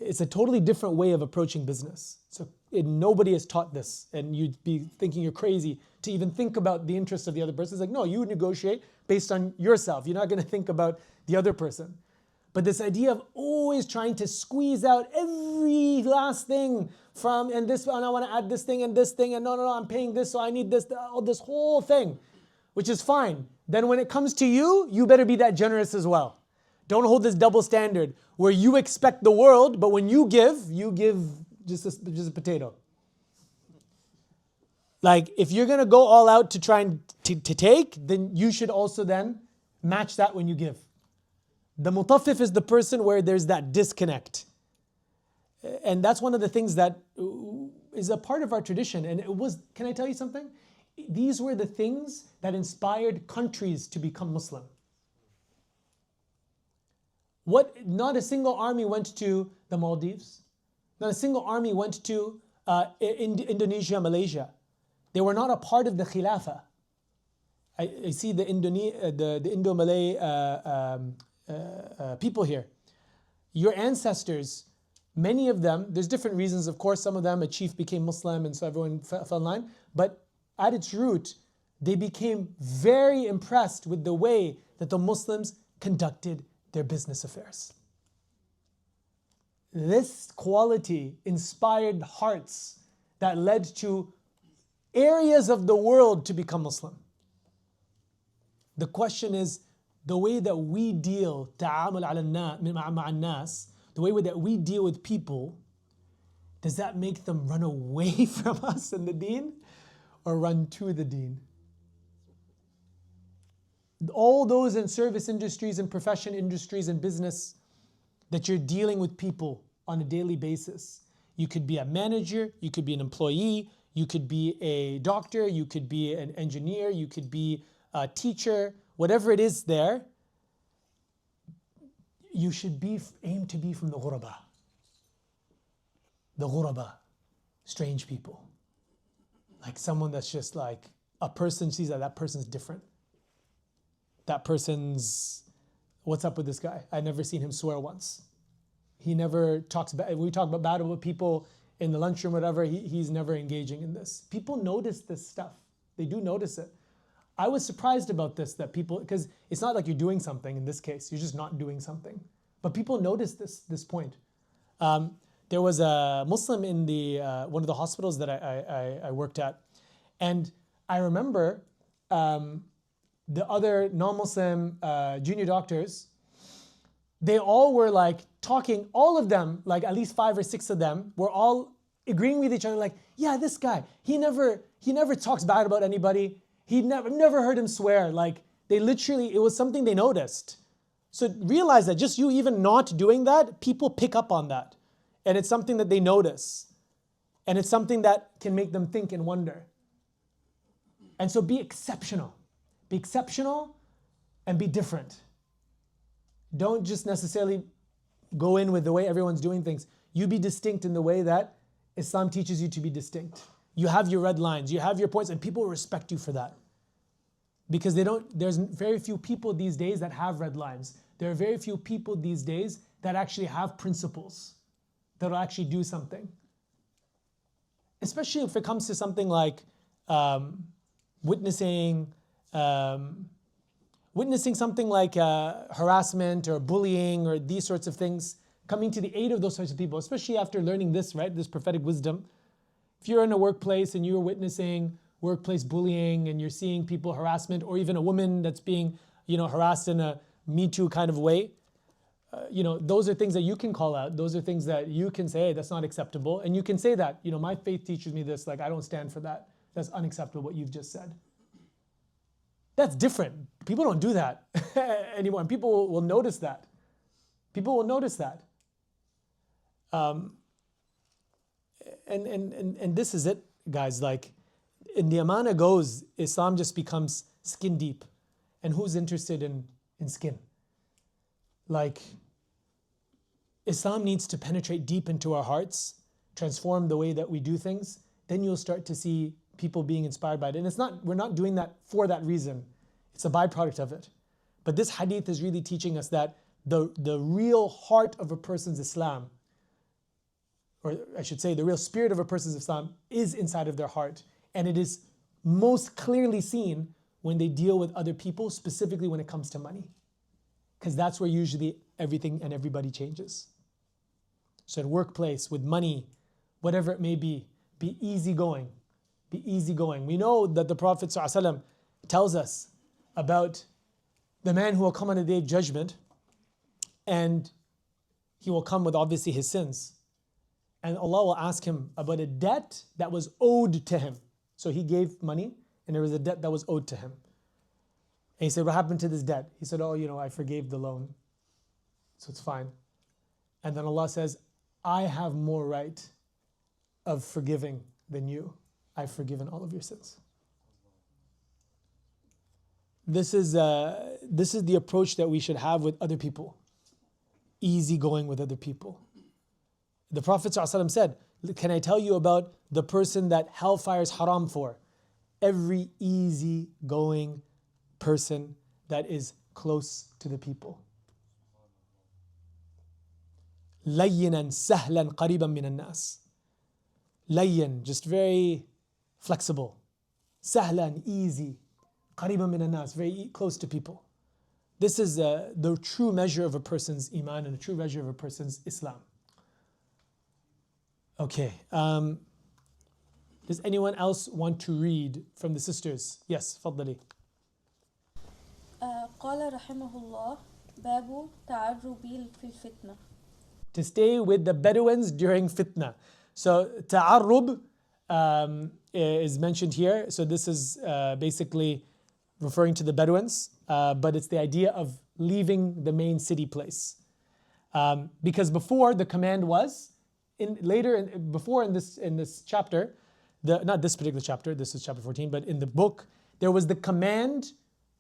It's a totally different way of approaching business. So nobody has taught this, and you'd be thinking you're crazy to even think about the interest of the other person. It's like, no, you negotiate based on yourself. You're not going to think about the other person. But this idea of always trying to squeeze out every last thing from, and this, and I want to add this thing, and no, I'm paying this, so I need this whole thing, which is fine. Then when it comes to you, you better be that generous as well. Don't hold this double standard where you expect the world, but when you give just a potato. Like, if you're going to go all out to try and to take, then you should also then match that when you give. The mutaffif is the person where there's that disconnect. And that's one of the things that is a part of our tradition. And it was, can I tell you something? These were the things that inspired countries to become Muslim. Not a single army went to the Maldives. Not a single army went to Indonesia, Malaysia. They were not a part of the Khilafah. I see the Indo-Malay people here. Your ancestors, many of them, there's different reasons, of course. Some of them, a chief became Muslim and so everyone fell in line. But at its root, they became very impressed with the way that the Muslims conducted their business affairs. This quality inspired hearts that led to areas of the world to become Muslim. The question is, the way that we deal, ta'amul ma'an nas, the way that we deal with people, does that make them run away from us and the deen, or run to the deen? All those in service industries and profession industries and business that you're dealing with people on a daily basis. You could be a manager, you could be an employee, you could be a doctor, you could be an engineer, you could be a teacher, whatever it is there, you should aim to be from the ghuraba. The ghuraba, strange people. Like someone that's just like, a person sees that person's different. that person's, what's up with this guy? I've never seen him swear once. He never talks bad. We talk about bad about people in the lunchroom, whatever. He's never engaging in this. People notice this stuff. They do notice it. I was surprised about this, that people, because it's not like you're doing something in this case. You're just not doing something. But people notice this point. There was a Muslim in the one of the hospitals that I worked at. And I remember the other non-Muslim junior doctors, they all were like talking, all of them, like at least 5 or 6 of them, were all agreeing with each other, like, yeah, this guy, he never talks bad about anybody. Never heard him swear. Like, they literally, it was something they noticed. So realize that just you even not doing that, people pick up on that. And it's something that they notice. And it's something that can make them think and wonder. And so be exceptional. Be exceptional and be different. Don't just necessarily go in with the way everyone's doing things. You be distinct in the way that Islam teaches you to be distinct. You have your red lines, you have your points, and people respect you for that. Because there's very few people these days that have red lines. There are very few people these days that actually have principles, that will actually do something. Especially if it comes to something like witnessing something like harassment or bullying or these sorts of things, coming to the aid of those sorts of people, especially after learning this, right, this prophetic wisdom. If you're in a workplace and you're witnessing workplace bullying and you're seeing people harassment, or even a woman that's being, harassed in a Me Too kind of way, those are things that you can call out. Those are things that you can say, hey, that's not acceptable. And you can say that, my faith teaches me this, like I don't stand for that. That's unacceptable what you've just said. That's different. People don't do that anymore. And people will notice that. People will notice that. And this is it, guys. Like, in the amana goes, Islam just becomes skin deep. And who's interested in skin? Like, Islam needs to penetrate deep into our hearts, transform the way that we do things. Then you'll start to see people being inspired by it. And we're not doing that for that reason. It's a byproduct of it. But this hadith is really teaching us that the real heart of a person's Islam, or I should say the real spirit of a person's Islam, is inside of their heart. And it is most clearly seen when they deal with other people, specifically when it comes to money. Because that's where usually everything and everybody changes. So in workplace, with money, whatever it may be easygoing. Be easygoing. We know that the Prophet ﷺ tells us about the man who will come on the day of judgment, and he will come with obviously his sins. And Allah will ask him about a debt that was owed to him. So he gave money and there was a debt that was owed to him. And he said, what happened to this debt? He said, I forgave the loan. So it's fine. And then Allah says, I have more right of forgiving than you. I've forgiven all of your sins. This is the approach that we should have with other people. Easy going with other people. The Prophet ﷺ said, can I tell you about the person that hellfire is haram for? Every easy going person that is close to the people. لَيِّنًا سَهْلًا قَرِيبًا مِنَ النَّاسِ. Layyin, just very flexible. Sahlan, easy. قَرِيبًا مِنَ النَّاسِ, very close to people. This is the true measure of a person's iman and the true measure of a person's Islam. Okay. Does anyone else want to read from the sisters? Yes, فضلي. قال رحمه الله باب تعربي في الفتنة. To stay with the Bedouins during fitna. So ta'arrub is mentioned here. So this is basically referring to the Bedouins, but it's the idea of leaving the main city place. Because before the command was, in this chapter, not this particular chapter, this is chapter 14, but in the book, there was the command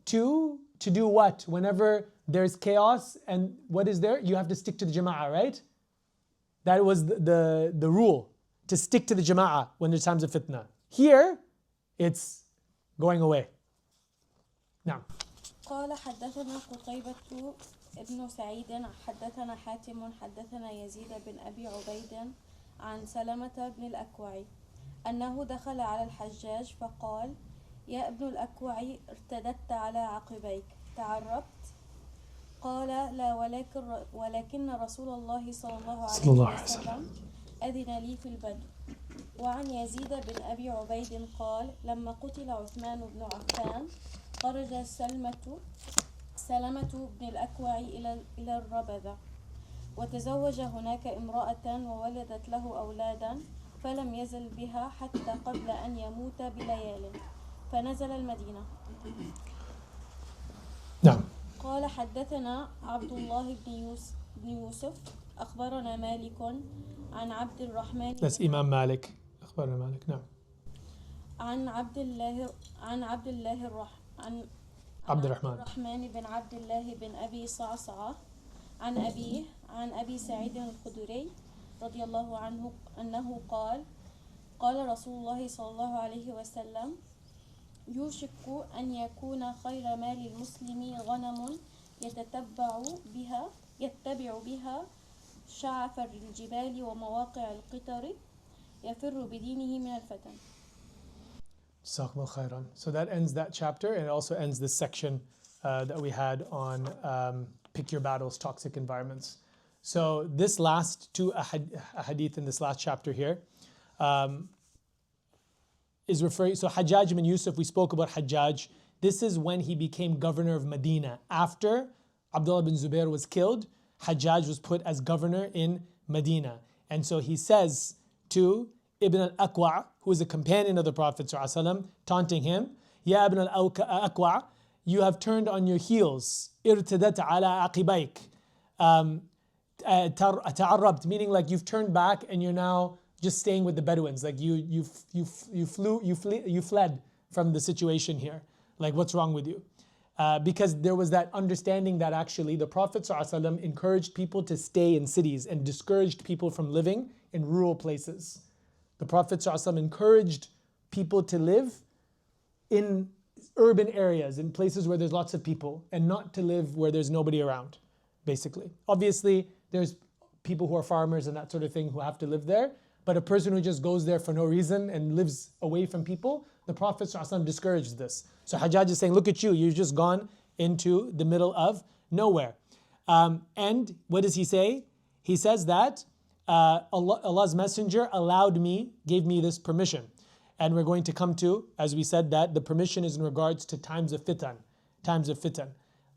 to do what? Whenever there's chaos, and what is there? You have to stick to the jama'ah, right? That was the rule, to stick to the jama'ah when there's times of fitna. Here, it's going away. Now. قال قال حدثنا قتيبة ابن سعيد حدثنا حاتم حدثنا يزيد بن أبي عبيد عن سلمة بن الأكوع أنه دخل على الحجاج فقال: يا ابن الأكوع، ارتدت على عقبيك، تعربت؟ قال: لا، ولكن رسول الله صلى الله عليه وسلم أذن لي في البدو. وعن يزيد بن أبي عبيد قال: لما قتل عثمان بن عفان خرج سلمة بن الأكوع إلى الربذة، وتزوج هناك امرأة وولدت له أولادا، فلم يزل بها حتى قبل أن يموت بليال، فنزل المدينة. نعم. قال حدثنا عبد الله بن يوسف أخبرنا مالك عن عبد الرحمن. That's إمام مالك. أخبرنا مالك. نعم. عن عبد الرحمن بن عبد الله بن أبي صعصعة عن أبيه عن أبي سعيد الخدري رضي الله عنه أنه قال رسول الله صلى الله عليه وسلم: يوشك أن يكون خير مال المسلم غنم يتبع بها شعف الجبال ومواقع القطر يفر بدينه من الفتن. Jazakumullah khairan. So that ends that chapter, and it also ends this section that we had on pick your battles, toxic environments. So this last two hadith in this last chapter here is referring, so Hajjaj ibn Yusuf, we spoke about Hajjaj. This is when he became governor of Medina. After Abdullah bin Zubair was killed, Hajjaj was put as governor in Medina. And so he says to Ibn al-Aqwa, who is a companion of the Prophet ﷺ, taunting him, Ya Ibn al-Aqwa, you have turned on your heels. Irtadat ala aqibayk. Ta'arrabt, meaning like you've turned back and you're now just staying with the Bedouins. Like you fled from the situation here. Like what's wrong with you? Because there was that understanding that actually the Prophet ﷺ encouraged people to stay in cities and discouraged people from living in rural places. The Prophet ﷺ encouraged people to live in urban areas, in places where there's lots of people, and not to live where there's nobody around, basically. Obviously, there's people who are farmers and that sort of thing who have to live there, but a person who just goes there for no reason and lives away from people, the Prophet ﷺ discouraged this. So Hajjaj is saying, look at you, you've just gone into the middle of nowhere. And what does he say? He says that Allah's Messenger gave me this permission. And we're going to come to, as we said, that the permission is in regards to times of fitan.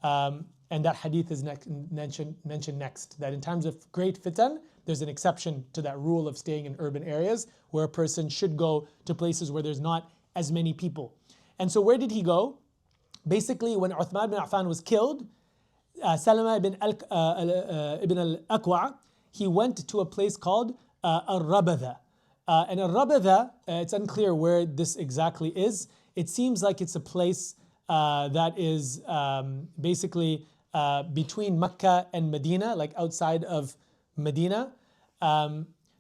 And that hadith is mentioned next. That in times of great fitan, there's an exception to that rule of staying in urban areas where a person should go to places where there's not as many people. And so where did he go? Basically, when Uthman bin Affan was killed, Salama ibn al-Aqwa, he went to a place called Al-Rabadha. And Al-Rabadha, it's unclear where this exactly is. It seems like it's a place that is basically between Mecca and Medina, like outside of Medina.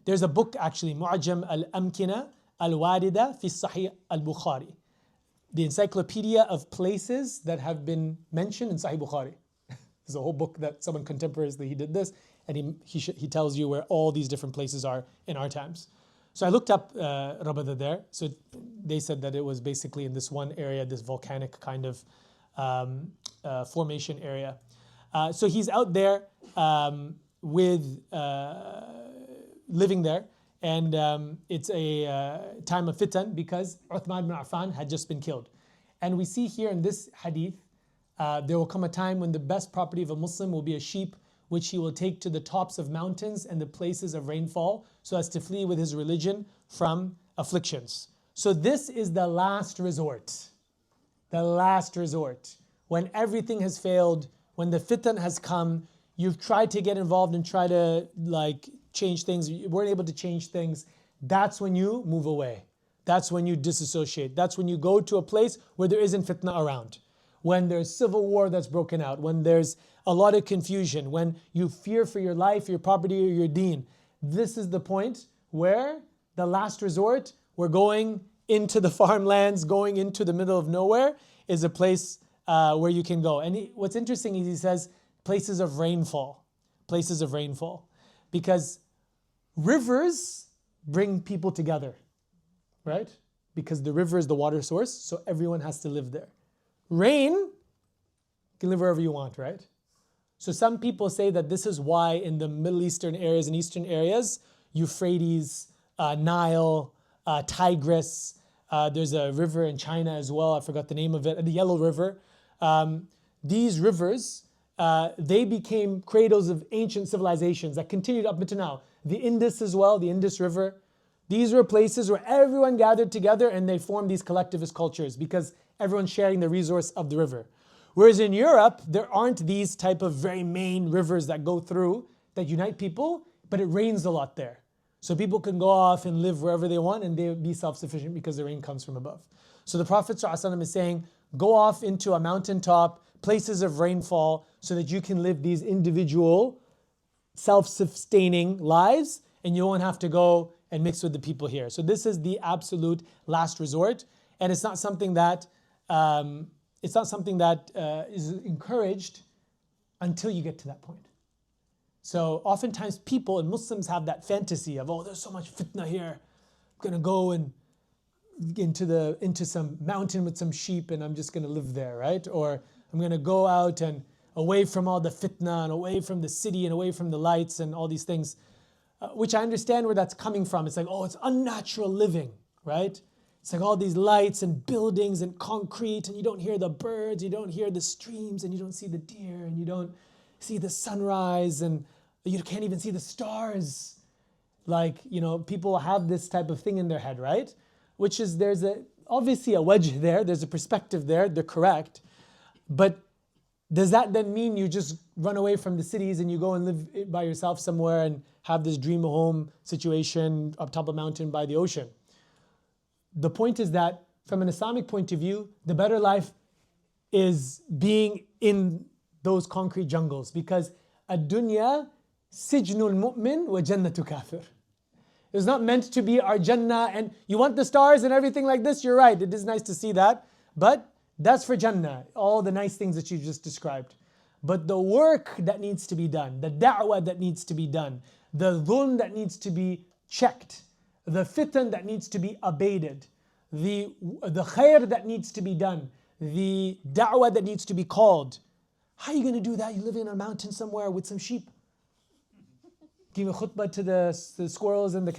There's a book actually, Mu'ajam al-Amkina al-Warida fi Sahih al-Bukhari. The encyclopedia of places that have been mentioned in Sahih Bukhari. There's a whole book that someone contemporaneously, he did this, and he tells you where all these different places are in our times. So I looked up Rabada there. So they said that it was basically in this one area, this volcanic kind of formation area. So he's out there with living there, and it's a time of fitan because Uthman bin Affan had just been killed. And we see here in this hadith, there will come a time when the best property of a Muslim will be a sheep, which he will take to the tops of mountains and the places of rainfall so as to flee with his religion from afflictions. So this is the last resort. The last resort. When everything has failed, when the fitan has come, you've tried to get involved and try to change things, you weren't able to change things, that's when you move away. That's when you disassociate. That's when you go to a place where there isn't fitna around. When there's civil war that's broken out, when there's a lot of confusion, when you fear for your life, your property, or your deen. This is the point where the last resort, we're going into the farmlands, going into the middle of nowhere, is a place where you can go. And what's interesting is he says places of rainfall, because rivers bring people together, right? Because the river is the water source, so everyone has to live there. Rain, you can live wherever you want, right? So some people say that this is why in the Middle Eastern areas and Eastern areas, Euphrates, Nile, Tigris, there's a river in China as well, I forgot the name of it, the Yellow River. These rivers, they became cradles of ancient civilizations that continued up until now. The Indus as well, the Indus River. These were places where everyone gathered together and they formed these collectivist cultures because everyone's sharing the resource of the river. Whereas in Europe, there aren't these type of very main rivers that go through that unite people, but it rains a lot there. So people can go off and live wherever they want and they'll be self-sufficient because the rain comes from above. So the Prophet ﷺ is saying, go off into a mountaintop, places of rainfall, so that you can live these individual, self-sustaining lives and you won't have to go and mix with the people here. So this is the absolute last resort, and it's not something that is encouraged until you get to that point. So oftentimes people and Muslims have that fantasy of, oh, there's so much fitnah here. I'm gonna go and into some mountain with some sheep and I'm just gonna live there, right? Or I'm gonna go out and away from all the fitnah and away from the city and away from the lights and all these things. Which I understand where that's coming from. It's like, oh, it's unnatural living, right? It's like all these lights and buildings and concrete, and you don't hear the birds, you don't hear the streams, and you don't see the deer, and you don't see the sunrise, and you can't even see the stars. Like, people have this type of thing in their head, right? Which is, there's obviously a wajh there, there's a perspective there, they're correct. But does that then mean you just run away from the cities and you go and live by yourself somewhere and have this dream home situation up top of a mountain by the ocean? The point is that from an Islamic point of view, the better life is being in those concrete jungles, because ad-dunya sijnul mu'min wa jannatu kafir. It's not meant to be our Jannah, and you want the stars and everything like this, you're right, it is nice to see that, but that's for Jannah, all the nice things that you just described. But the work that needs to be done, the da'wah that needs to be done, the dhulm that needs to be checked, the fitan that needs to be abated, the khair that needs to be done, the da'wah that needs to be called. How are you going to do that? You live in a mountain somewhere with some sheep. Give a khutbah to the squirrels and my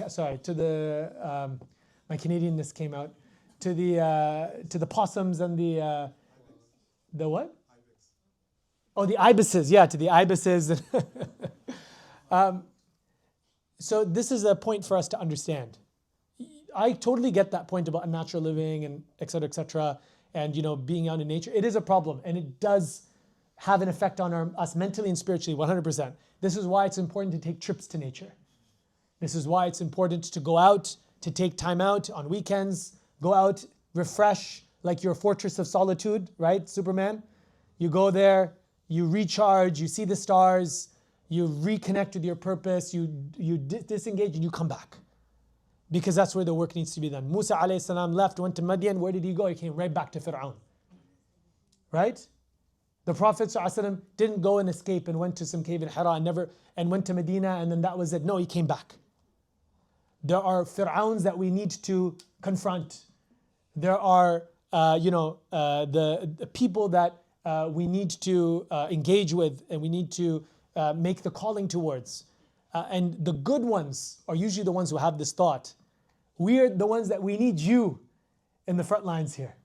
Canadianness came out. To the possums and the what? Oh, the ibises. Yeah, to the ibises. So this is a point for us to understand. I totally get that point about unnatural living and et cetera, and being out in nature. It is a problem, and it does have an effect on us mentally and spiritually, 100%. This is why it's important to take trips to nature. This is why it's important to go out, to take time out on weekends. Go out, refresh, like your fortress of solitude, right, Superman? You go there, you recharge, you see the stars, you reconnect with your purpose, you disengage and you come back. Because that's where the work needs to be done. Musa alayhi salam left, went to Madian. Where did he go? He came right back to Fir'aun. Right? The Prophet ﷺ didn't go and escape and went to some cave in Hira and went to Medina and then that was it. No, he came back. There are Fir'auns that we need to confront. There are, the people that we need to engage with and we need to make the calling towards. And the good ones are usually the ones who have this thought. We're the ones that we need you in the front lines here.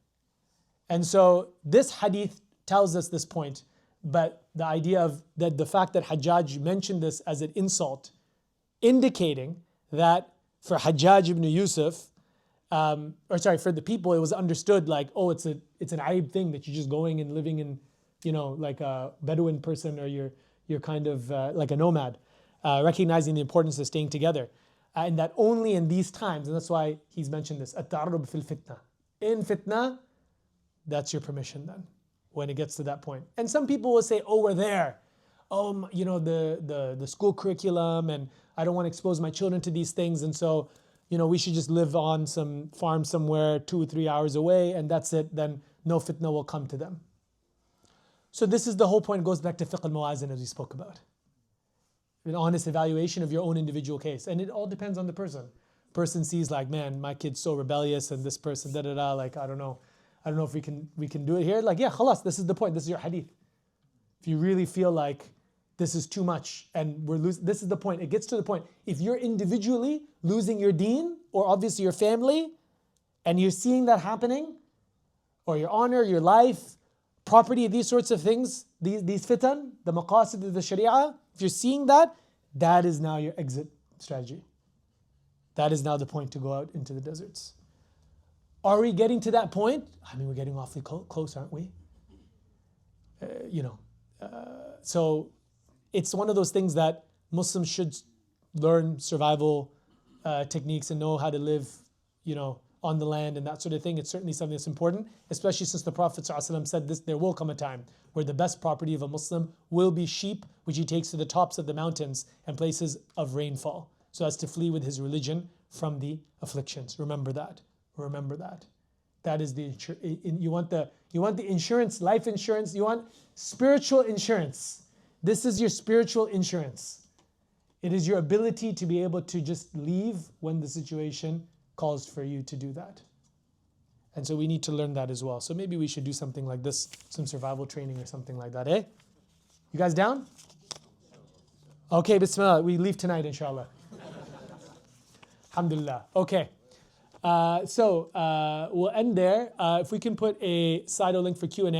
And so this hadith tells us this point, but the idea of that, the fact that Hajjaj mentioned this as an insult, indicating that for Hajjaj ibn Yusuf, for the people, it was understood like, oh, it's an aib thing that you're just going and living in, like a Bedouin person, or you're kind of like a nomad, recognizing the importance of staying together. And that only in these times, and that's why he's mentioned this, at-ta'arrub fil fitna. In fitna, that's your permission then, when it gets to that point. And some people will say, oh, we're there. Oh, the school curriculum, and I don't want to expose my children to these things, and so, we should just live on some farm somewhere 2 or 3 hours away, and that's it, then no fitna will come to them. So this is the whole point, it goes back to fiqh al-mawazin as we spoke about. An honest evaluation of your own individual case. And it all depends on the person. Person sees like, man, my kid's so rebellious and this person, like, I don't know if we can do it here. Like, yeah, khalas, this is the point, this is your hadith. If you really feel like this is too much and we're losing, this is the point. It gets to the point. If you're individually losing your deen, or obviously your family, and you're seeing that happening, or your honor, your life, property, these sorts of things, these fitan, the maqasid of the sharia, if you're seeing that, that is now your exit strategy. That is now the point to go out into the deserts. Are we getting to that point? I mean, we're getting awfully close, aren't we? So it's one of those things that Muslims should learn survival techniques and know how to live, on the land and that sort of thing. It's certainly something that's important, especially since the Prophet ﷺ said this, there will come a time where the best property of a Muslim will be sheep, which he takes to the tops of the mountains and places of rainfall, so as to flee with his religion from the afflictions. Remember that. Remember that. That is you want the insurance, life insurance, you want spiritual insurance. This is your spiritual insurance. It is your ability to be able to just leave when the situation calls for you to do that. And so we need to learn that as well. So maybe we should do something like this, some survival training or something like that, eh? You guys down? Okay, bismillah. We leave tonight, inshallah. Alhamdulillah. Okay. So we'll end there. If we can put a Slido link for Q&A.